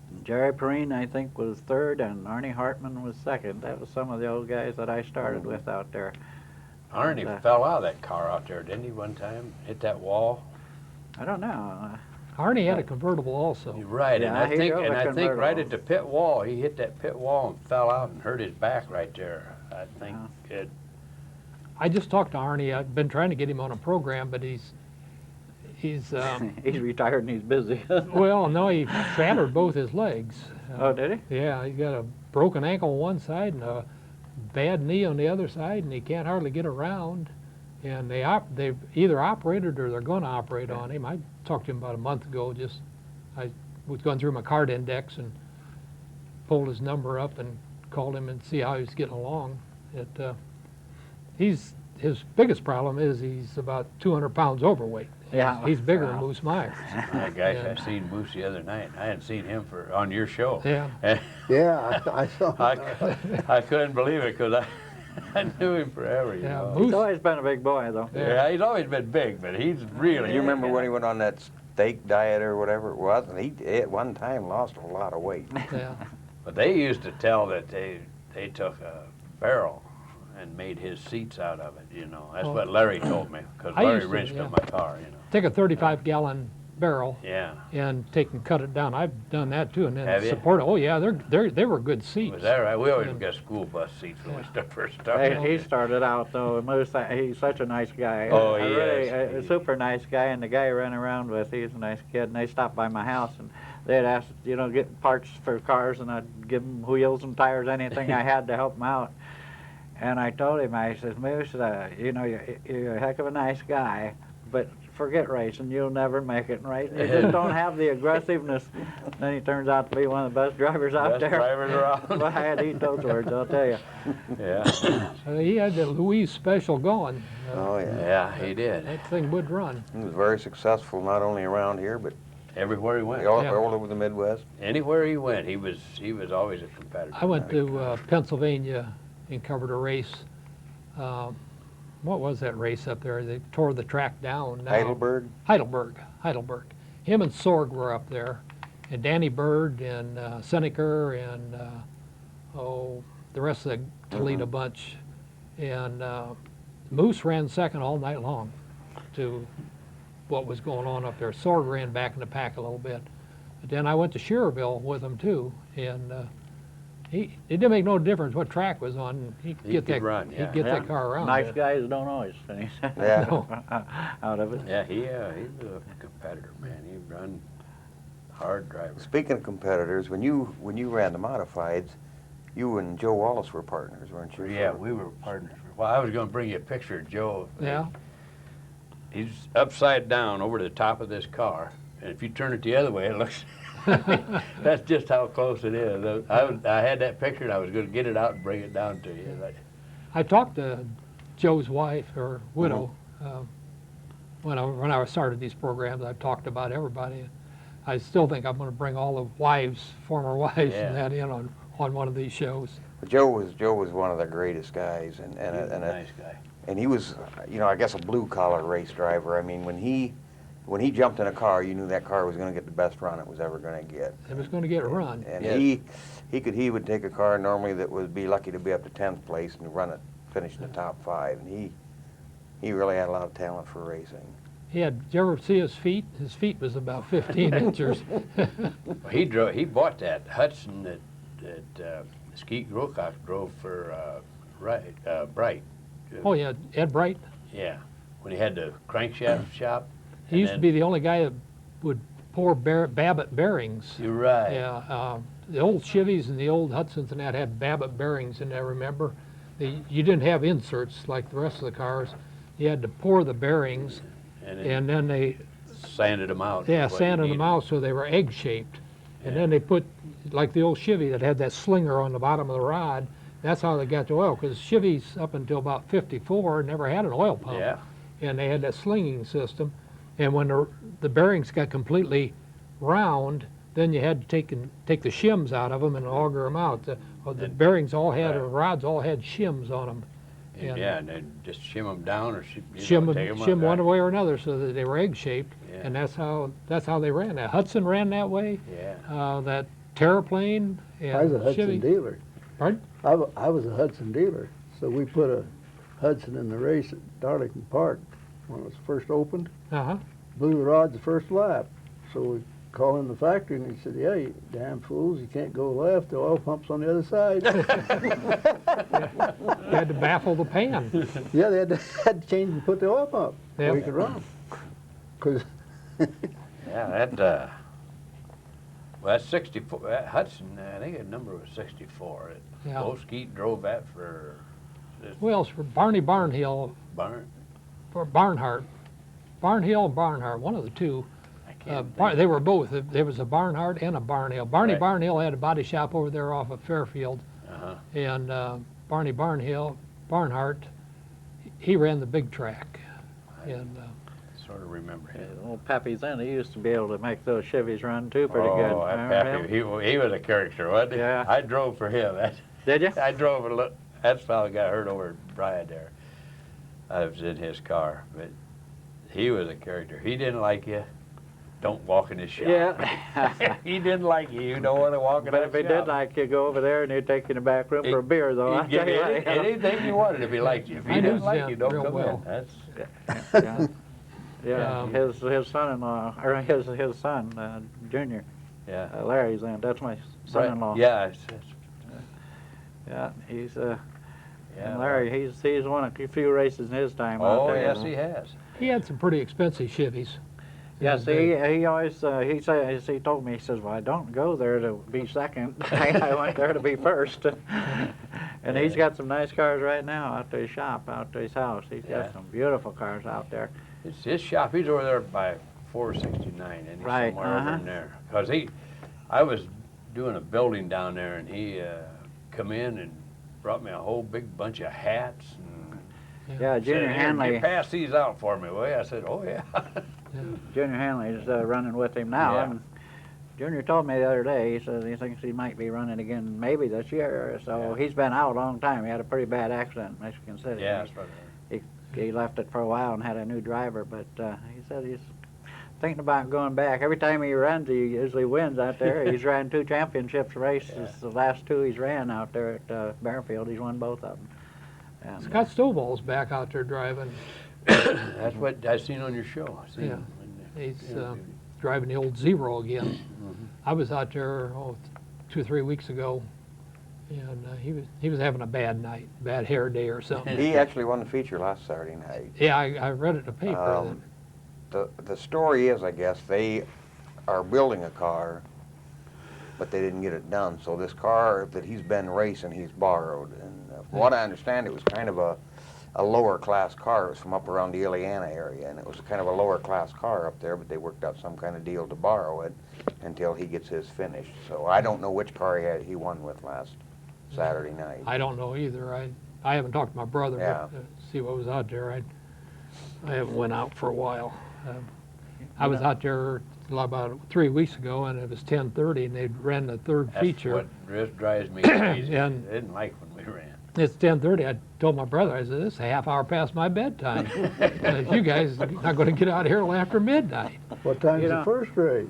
And Jerry Perrine, I think, was third, and Arnie Hartman was second. That was some of the old guys that I started with out there. Arnie And, fell out of that car out there, didn't he, one time? Hit that wall? I don't know. Arnie had a convertible also. You're right, Yeah, and he drove a I think right convertible. at the pit wall, he hit that pit wall and fell out and hurt his back right there. I think it. I just talked to Arnie. I've been trying to get him on a program, but he's He's retired and he's busy. well, no, he shattered both his legs. Oh, did he? Yeah, he got a broken ankle on one side and a bad knee on the other side, and he can't hardly get around. And they've either operated or they're going to operate on him. I talked to him about a month ago. I was going through my card index and pulled his number up and called him and see how he was getting along. He's his biggest problem is he's about 200 pounds overweight. Yeah. He's bigger than Well. Moose Myers. My gosh, Yeah. I seen Moose the other night. I hadn't seen him on your show. Yeah. Yeah, I saw I couldn't believe it because I knew him forever, you Yeah, know. Moose- He's always been a big boy, though. Yeah, he's always been big, but he's really. You remember when he went on that steak diet or whatever it was, and he at one time lost a lot of weight. Yeah. But they used to tell that they took a barrel and made his seats out of it, you know. That's Oh. what Larry told me, because I Larry used to, wrenched yeah. up my car, you know. Take a 35-gallon barrel Yeah. and take and cut it down. I've done that too, and then Have you? support it. Oh yeah, they were good seats. Was that right? We always Yeah. got school bus seats when we first Hey, started. he started out though, Moose. He's such a nice guy. Oh, A he really, is. a super nice guy, and the guy I ran around with, he's a nice kid. And they stopped by my house, and they'd ask, get parts for cars, and I'd give them wheels and tires, anything I had to help them out. And I told him, I says, Moose, you're a heck of a nice guy, but forget racing. You'll never make it in racing. You just don't have the aggressiveness. Then he turns out to be one of the best drivers out Best there. drivers around. Well, I had to eat those words, I'll tell you. Yeah. He had the Louise special going. Oh, yeah. Yeah, he did. That thing would run. He was very successful, not only around here, but Everywhere he went. all Yeah. over the Midwest. Anywhere he went, he was always a competitor. I went to Pennsylvania and covered a race. What was that race up there? They tore the track down. Now- Heidelberg. Heidelberg. Him and Sorg were up there, and Danny Bird and Seneker and the rest of the Toledo bunch. And Moose ran second all night long to what was going on up there. Sorg ran back in the pack a little bit. But then I went to Shearville with him too, and it didn't make no difference what track was on. He'd He get could that run, he'd yeah. get Yeah. that car around. Nice it. guys don't always finish Yeah. out of it. Yeah, he was a competitor, man. He run hard driver. Speaking of competitors, when you ran the modifieds, you and Joe Wallace were partners, weren't you? Yeah, we were partners. Well, I was going to bring you a picture of Joe. Yeah. He's upside down over the top of this car, and if you turn it the other way, it looks. That's just how close it is. I had that picture, and I was going to get it out and bring it down to you. I talked to Joe's wife or widow when I started these programs. I talked about everybody. I still think I'm going to bring all the wives, former wives, Yeah. and that in on one of these shows. Joe was one of the greatest guys, He's a nice guy. and he was, I guess a blue collar race driver. I mean, when he jumped in a car, you knew that car was going to get the best run it was ever going to get. It was going to get run. And Yes. he would take a car normally that would be lucky to be up to 10th place and run it, finish in the top 5. And he really had a lot of talent for racing. Did you ever see his feet? His feet was about 15 inches. Well, he bought that Hudson that Skeet Grocock drove for Bright. Oh yeah, Ed Bright. Yeah, when he had the crankshaft shop. He used to be the only guy that would pour Babbitt bearings. You're right. Yeah, the old Chevys and the old Hudsons and that had Babbitt bearings in there, remember? You didn't have inserts like the rest of the cars. You had to pour the bearings, and then they sanded them out. Yeah, what you sanded them needed. out so they were egg-shaped. And Yeah. then they put, like the old Chevy that had that slinger on the bottom of the rod, that's how they got the oil, because Chevys up until about 54 never had an oil pump. Yeah. And they had that slinging system. And when the bearings got completely round, then you had to take the shims out of them and auger them out. The bearings all had, or rods all had shims on them. And Yeah, and then just shim them down or shim take them shim up. one way or another so that they were egg-shaped. Yeah. And that's how they ran. That Hudson ran that way. Yeah. That Terraplane and I was a Hudson Chevy. dealer. Pardon? I was a Hudson dealer, so we put a Hudson in the race at Darlington Park when it was first opened. Uh-huh. Blew the rods the first lap. So we called in the factory and he said, "Yeah, you damn fools, you can't go left. The oil pump's on the other side." You had to baffle the pan. Yeah, they had to change and put the oil pump so Yep. we could run them. 'Cause Yeah, well, that's 64. Hudson, I think the number was 64. Yeah. Bo Skeet drove that for this Who else? Barney Barnhill, barn. for Barnhart. Barnhill and Barnhart, one of the two. I can't think. They were both. There was a Barnhart and a Barnhill. Barney Right. Barnhill had a body shop over there off of Fairfield. Uh-huh. And Barney Barnhill, Barnhart, he ran the big track. And Sort of remember him. Old Pappy then, he used to be able to make those Chevys run too pretty good. Oh, that Remember Pappy, him? he was a character, wasn't he? Yeah. I drove for him. Did you? I drove a little. That fellow got hurt over at Bryant there. I was in his car, but he was a character. He didn't like you. Don't walk in his shop. Yeah. He didn't like you. You don't want to walk in But that if he shop. did like you, go over there and he'd take you in the back room for a beer, though. I'll He'd give tell you you what, anything you wanted if he liked you. If I he knew didn't like Zen you, don't real come well. in. That's Yeah, yeah. Um, His son-in-law, or his son, Junior, yeah. Larry's in. That's my son-in-law. Right. Yeah. Yeah, he's yeah. and Larry. He's won a few races in his time. out Oh, there. yes, he has. he had some pretty expensive Chevys. Yeah, And, see, he always he told me, he says, "Well, I don't go there to be second. I went there to be first." And he's got some nice cars right now out to his shop, out to his house. He's Yeah. got some beautiful cars out there. It's his shop. He's over there by 469, and he's Right, somewhere over in there. Because I was doing a building down there, and he come in and brought me a whole big bunch of hats. And Yeah, said, Junior "Here, Hanley. pass these out for me, will you?" I said, "Oh, yeah." Junior Hanley's running with him now. Yeah. And Junior told me the other day, he says he thinks he might be running again maybe this year. So Yeah. he's been out a long time. He had a pretty bad accident in Michigan City. Yeah, that's what He left it for a while and had a new driver, but he said he's thinking about going back. Every time he runs, he usually wins out there. He's ran 2 championships races. Yeah. The last 2 he's ran out there at Bearfield, he's won both of them. And, Scott Stovall's back out there driving. that's what I seen on your show. I seen Yeah. him in the He's interview. driving the old Zero again. Mhm. I was out there 2 or 3 weeks ago, and he was having a bad night, bad hair day or something. He actually won the feature last Saturday night. Yeah, I read it in the paper. The story is, I guess, they are building a car, but they didn't get it done. So this car that he's been racing, he's borrowed. And from what I understand, it was kind of a lower class car. It was from up around the Ileana area, and it was kind of a lower class car up there, but they worked out some kind of deal to borrow it until he gets his finished. So I don't know which car he won with last Saturday night. I don't know either. I haven't talked to my brother Yeah. but, see what was out there. I haven't went out for a while. I was out there about 3 weeks ago, and it was 10:30, and they'd ran the third That's feature. what just drives me crazy. And- I didn't like when we ran. It's 10:30. I told my brother, I said, "This is a half hour past my bedtime. You guys are not going to get out here till after midnight." What time's You the know- first race?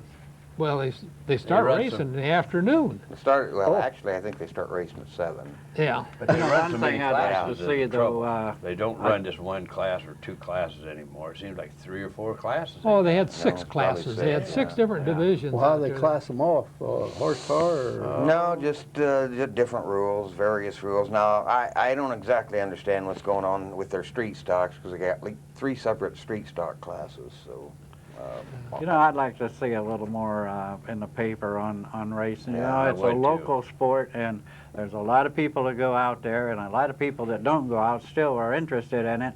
Well, they start run racing some- in the afternoon. Actually, I think they start racing at 7. Yeah. But they run one so thing many I'd like classes, to is see, the trouble. though, They don't run just one class or 2 classes anymore. It seems like 3 or 4 classes. Oh, they had 6 it's probably classes. They had 6 yeah. different Yeah. divisions. Well, how out do they there. class them off? Horsepower or? No, just different rules, various rules. Now, I don't exactly understand what's going on with their street stocks because they got like 3 separate street stock classes. So, You know, I'd like to see a little more in the paper on racing. You Yeah, know, I it's a would too. local sport, and there's a lot of people that go out there, and a lot of people that don't go out still are interested in it.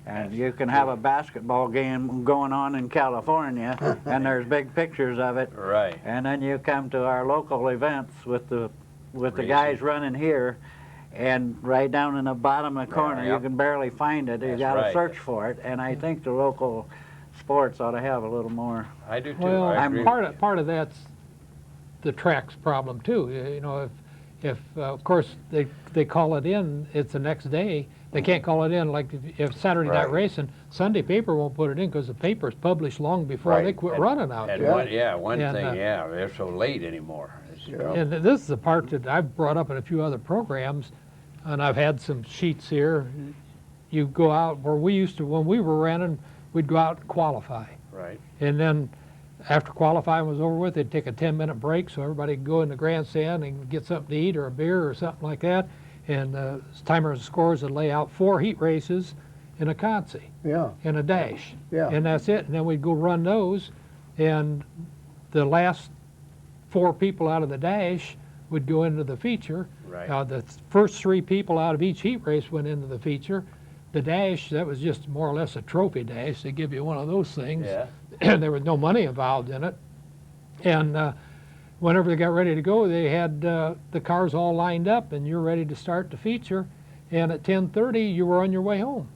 And you can have a basketball game going on in California, and there's big pictures of it. Right. And then you come to our local events with the guys running here, and right down in the bottom of the corner, you yep. can barely find it. You That's got to right. search for it. And I think the local sports ought to have a little more. I do too. Well, I agree with you. part of that's the track's problem too. You know, if of course they call it in, it's the next day. They can't call it in like if Saturday night Right. racing, Sunday paper won't put it in because the paper's published long before they Right. quit running out And there. one And, thing, they're so late anymore. It's the trouble. And this is the part that I've brought up in a few other programs, and I've had some sheets here. You go out where we used to, when we were running, we'd go out and qualify. Right. And then after qualifying was over with, they'd take a 10-minute break so everybody could go in the grandstand and get something to eat or a beer or something like that. And timers and scores would lay out 4 heat races in a consi Yeah, and a dash. yeah. And that's it. And then we'd go run those. And the last 4 people out of the dash would go into the feature. Right. The first 3 people out of each heat race went into the feature. The dash, that was just more or less a trophy dash. They give you one of those things. Yeah. There was no money involved in it. And whenever they got ready to go, they had the cars all lined up, and you're ready to start the feature. And at 10:30, you were on your way home.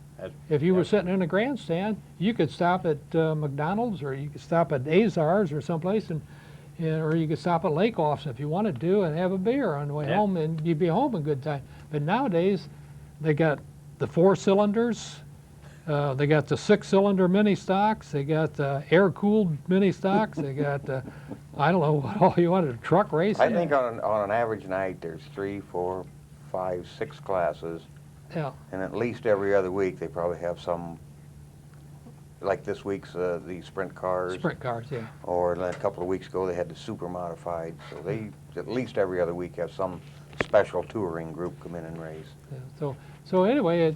If you were yeah. sitting in a grandstand, you could stop at McDonald's, or you could stop at Azars or someplace, or you could stop at Lake Offs if you wanted to and have a beer on the way Yeah. home, and you'd be home in good time. But nowadays, they got the 4 cylinders, they got the 6-cylinder mini stocks, they got the air-cooled mini stocks, they got I don't know what all you wanted, truck racing. I think on an average night, there's 3, 4, 5, 6 classes, Yeah, and at least every other week, they probably have some, like this week's the sprint cars. sprint cars, yeah. Or a couple of weeks ago, they had the super modified. So they, at least every other week, have some special touring group come in and race. Yeah, so anyway,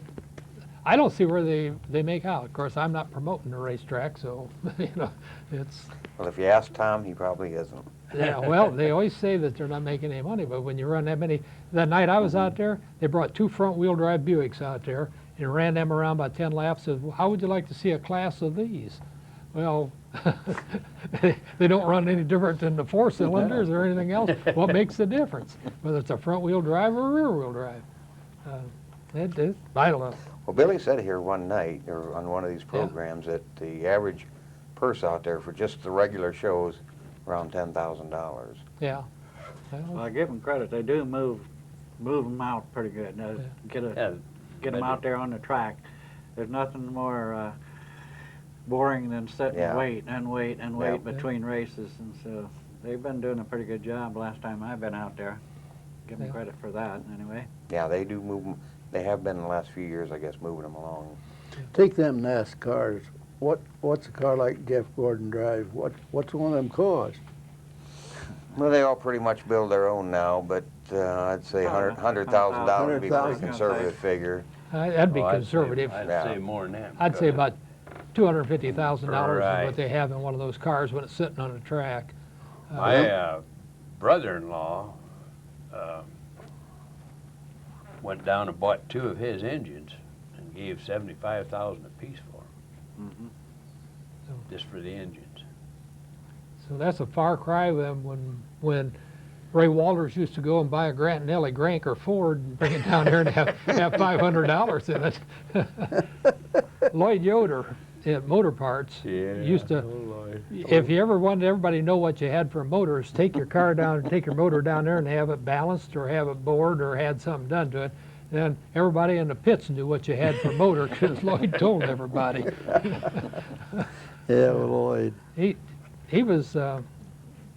I don't see where they make out. Of course, I'm not promoting the racetrack, so you know, it's Well, if you ask Tom, he probably isn't. yeah. Well, they always say that they're not making any money, but when you run that many, that night I was out there, they brought 2 front-wheel drive Buicks out there and ran them around about 10 laps. Said, well, how would you like to see a class of these? Well, they don't run any different than the 4 cylinders or anything else. What makes the difference? Whether it's a front-wheel drive or a rear-wheel drive. I don't know. Well, Billy said here one night, or on one of these programs, that the average purse out there for just the regular shows around $10,000. Yeah. Well, Well, I give them credit, they do move them out pretty good. Yeah, Get them out there on the track. There's nothing more boring than sitting Yeah. and wait Yeah. between races, and so they've been doing a pretty good job last time I've been out there. Give them Yeah. credit for that, anyway. Yeah, they do move them. They have been in the last few years, I guess, moving them along. Take them NASCARs. What's a car like Jeff Gordon drive? What's one of them cost? Well, they all pretty much build their own now, but I'd say $100,000 would be a pretty $100,000. conservative figure. that'd be Oh, I'd say- conservative. I'd Yeah. say more than that. I'd say because about $250,000 is Right. what they have in one of those cars when it's sitting on the track. My brother-in-law went down and bought 2 of his engines and gave $75,000 apiece for them, Mm-hmm. just for the engines. So that's a far cry when Ray Walters used to go and buy a Grant Nelly Grank or Ford and bring it down there and have $500 in it. Lloyd Yoder at Motor Parts used to, if you ever wanted everybody to know what you had for motors, take your car down, take your motor down there and have it balanced or have it bored or had something done to it. Then everybody in the pits knew what you had for motor because Lloyd told everybody. Yeah, Lloyd. He was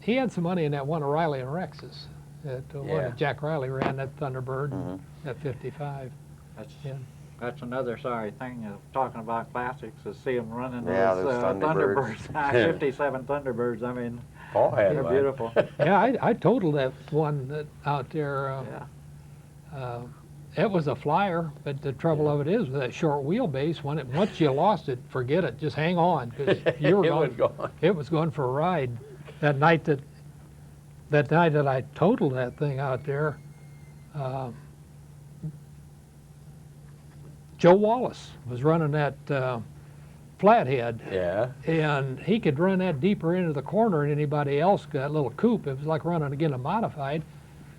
he had some money in that one of Riley and Rex's. That one Yeah. that Jack Riley ran, that Thunderbird Mhm. at 55. That's, Yeah. that's another sorry thing of talking about classics, is see them running Yeah, those those Thunderbirds. Thunderbirds, 57 Thunderbirds. I mean, Paul had they're one. beautiful. Yeah, I totaled that one that out there. Yeah. It was a flyer, but the trouble of it is with that short wheelbase, once you lost it, forget it. Just hang on because you were It going. was gone. It was going for a ride. That night that I totaled that thing out there, Joe Wallace was running that flathead, Yeah. and he could run that deeper into the corner than anybody else. That little coupe, it was like running again a modified.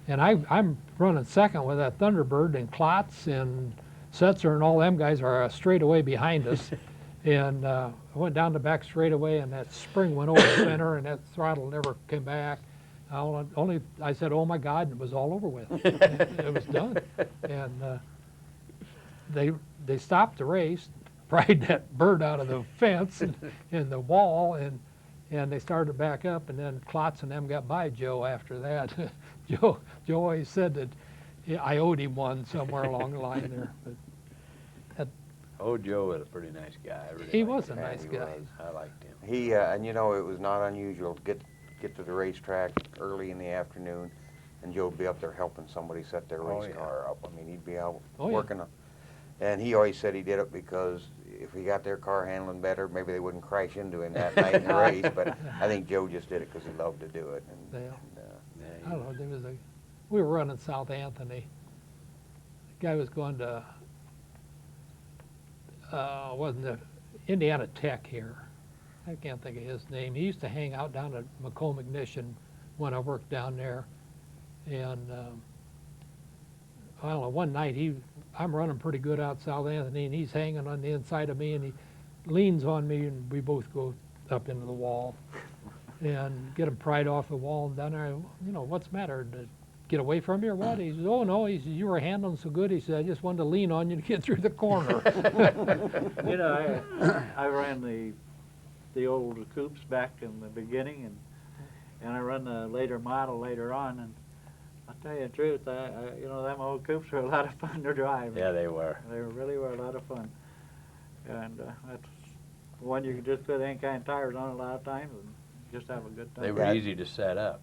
And I'm running second with that Thunderbird, and Klotz and Setzer and all them guys are straight away behind us. And I went down the back straightaway, and that spring went over the center, and that throttle never came back. I said, "Oh my God!" And it was all over with. It was done. And they stopped the race, pried that bird out of the fence and the wall, and they started to back up. And then Klotz and them got by Joe after that. Joe always said that I owed him one somewhere along the line there. But Oh, Joe was a pretty nice guy. I really he liked was a him. nice he guy. was. I liked him. He and you know, it was not unusual to get to the racetrack early in the afternoon, and Joe would be up there helping somebody set their Oh, race yeah. car up. I mean, he'd be out Oh, yeah. working. And he always said he did it because if he got their car handling better, maybe they wouldn't crash into him that night in the race. But I think Joe just did it because he loved to do it. And, Yeah. Yeah, I don't know. We were running South Anthony. The guy was going to wasn't the Indiana Tech here. I can't think of his name. He used to hang out down at Macomb Ignition when I worked down there. And I don't know, one night I'm running pretty good out South Anthony, and he's hanging on the inside of me, and he leans on me, and we both go up into the wall and get him pried off the wall. And down there, what's the matter? Did it get away from you or what? He says, oh no. He says, you were handling so good. He said, I just wanted to lean on you to get through the corner. You know, I ran the old coupes back in the beginning, and I run the later model later on, and I'll tell you the truth, you know, them old coupes were a lot of fun to drive. Yeah, they were. They really were a lot of fun. And that's one you could just put any kind of tires on a lot of times and just have a good time. They were easy to set up.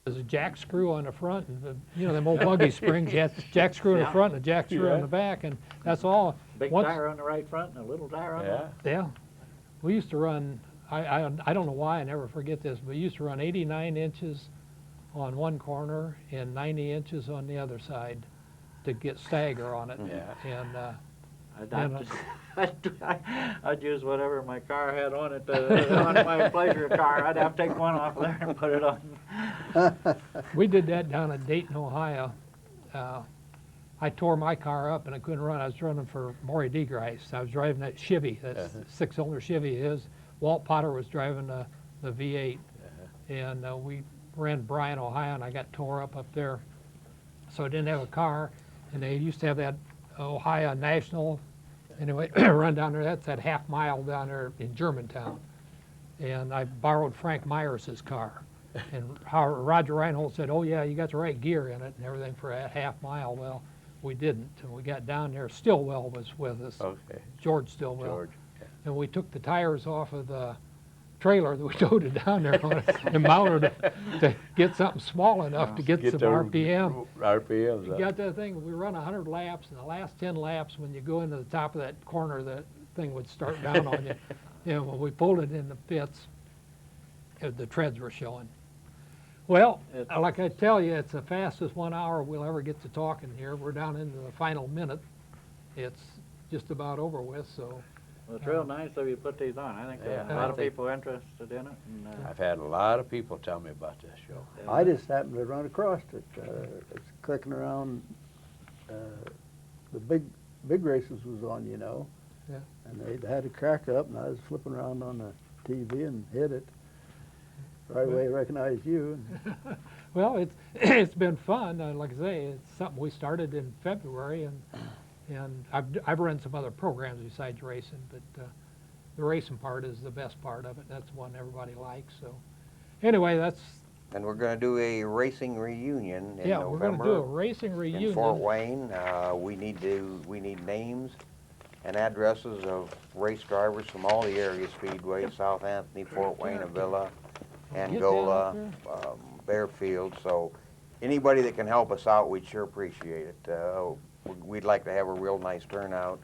There's a jack screw on the front, and them old buggy springs, you had a jack screw in the front and a jack screw on the back, and that's all. Big tire on the right front and a little tire on the left. Yeah. We used to run, I don't know why, I never forget this, but we used to run 89 inches on one corner and 90 inches on the other side to get stagger on it. Yeah. And I'd use whatever my car had on it, on my pleasure car. I'd have to take one off there and put it on. we did that down in Dayton, Ohio. I tore my car up and I couldn't run. I was running for Maury DeGrice. I was driving that Chevy, that six-cylinder Chevy his. Walt Potter was driving the V8. And we ran Bryan, Ohio, and I got tore up there. So I didn't have a car. And they used to have that Ohio National, anyway, run down there. That's that half mile down there in Germantown. And I borrowed Frank Myers' car. And Roger Reinhold said, oh yeah, you got the right gear in it and everything for that half mile. Well, we didn't. And we got down there. Stillwell was with us. Okay. George Stillwell. George. Yeah. And we took the tires off of the trailer that we towed it down there on and mounted it to get something small enough to get some the RPM. RPMs You up. got that thing, we run 100 laps, and the last 10 laps, when you go into the top of that corner, that thing would start down on you. When we pulled it in the pits, the treads were showing. Well, like I tell you, it's the fastest 1 hour we'll ever get to talking here. We're down into the final minute. It's just about over with, so. Well, it's real nice of you put these on. I think Yeah, a lot I of think- people are interested in it. And, I've had a lot of people tell me about this show. I just happened to run across it. It's clicking around. The big races was on, you know. Yeah. And they had a crack up, and I was flipping around on the TV and hit it. Right away, recognized you. Well, it's been fun. Like I say, it's something we started in February, and I've run some other programs besides racing, but the racing part is the best part of it. That's the one everybody likes. So, anyway, that's And we're going to do a racing reunion in we're November. going to do a racing reunion. In Fort Wayne. We need names and addresses of race drivers from all the area speedways: South Anthony, Fort Wayne, Avila, Angola, Bearfield. So anybody that can help us out, we'd sure appreciate it. We'd like to have a real nice turnout,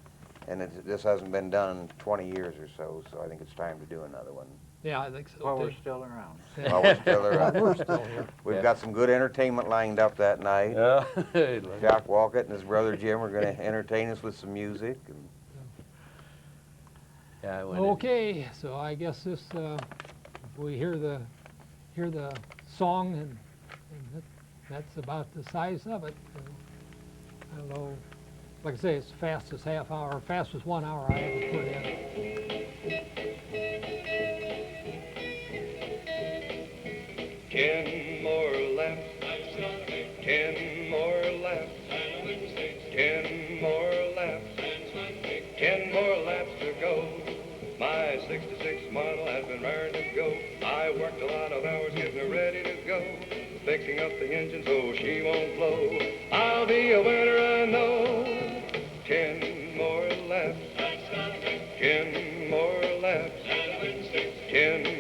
and this hasn't been done in 20 years or so, so I think it's time to do another one. Yeah, I think so. well, too. we're still around. While we're still around. We're still here. We've got some good entertainment lined up that night. Yeah. Jock Walcott and his brother Jim are going to entertain us with some music. And Yeah, I went in. Okay, so I guess this we hear the song, and that's about the size of it. I don't know. Like I say, it's the fastest half hour, fastest 1 hour I ever put in. 10 more laps. 10 more laps. 10 more laps. 10 more laps to go. My 66 model has been raring to go. I worked a lot of hours getting her ready to go. Fixing up the engine so she won't blow. I'll be a winner, I know. 10 more laps. 10 more laps. 10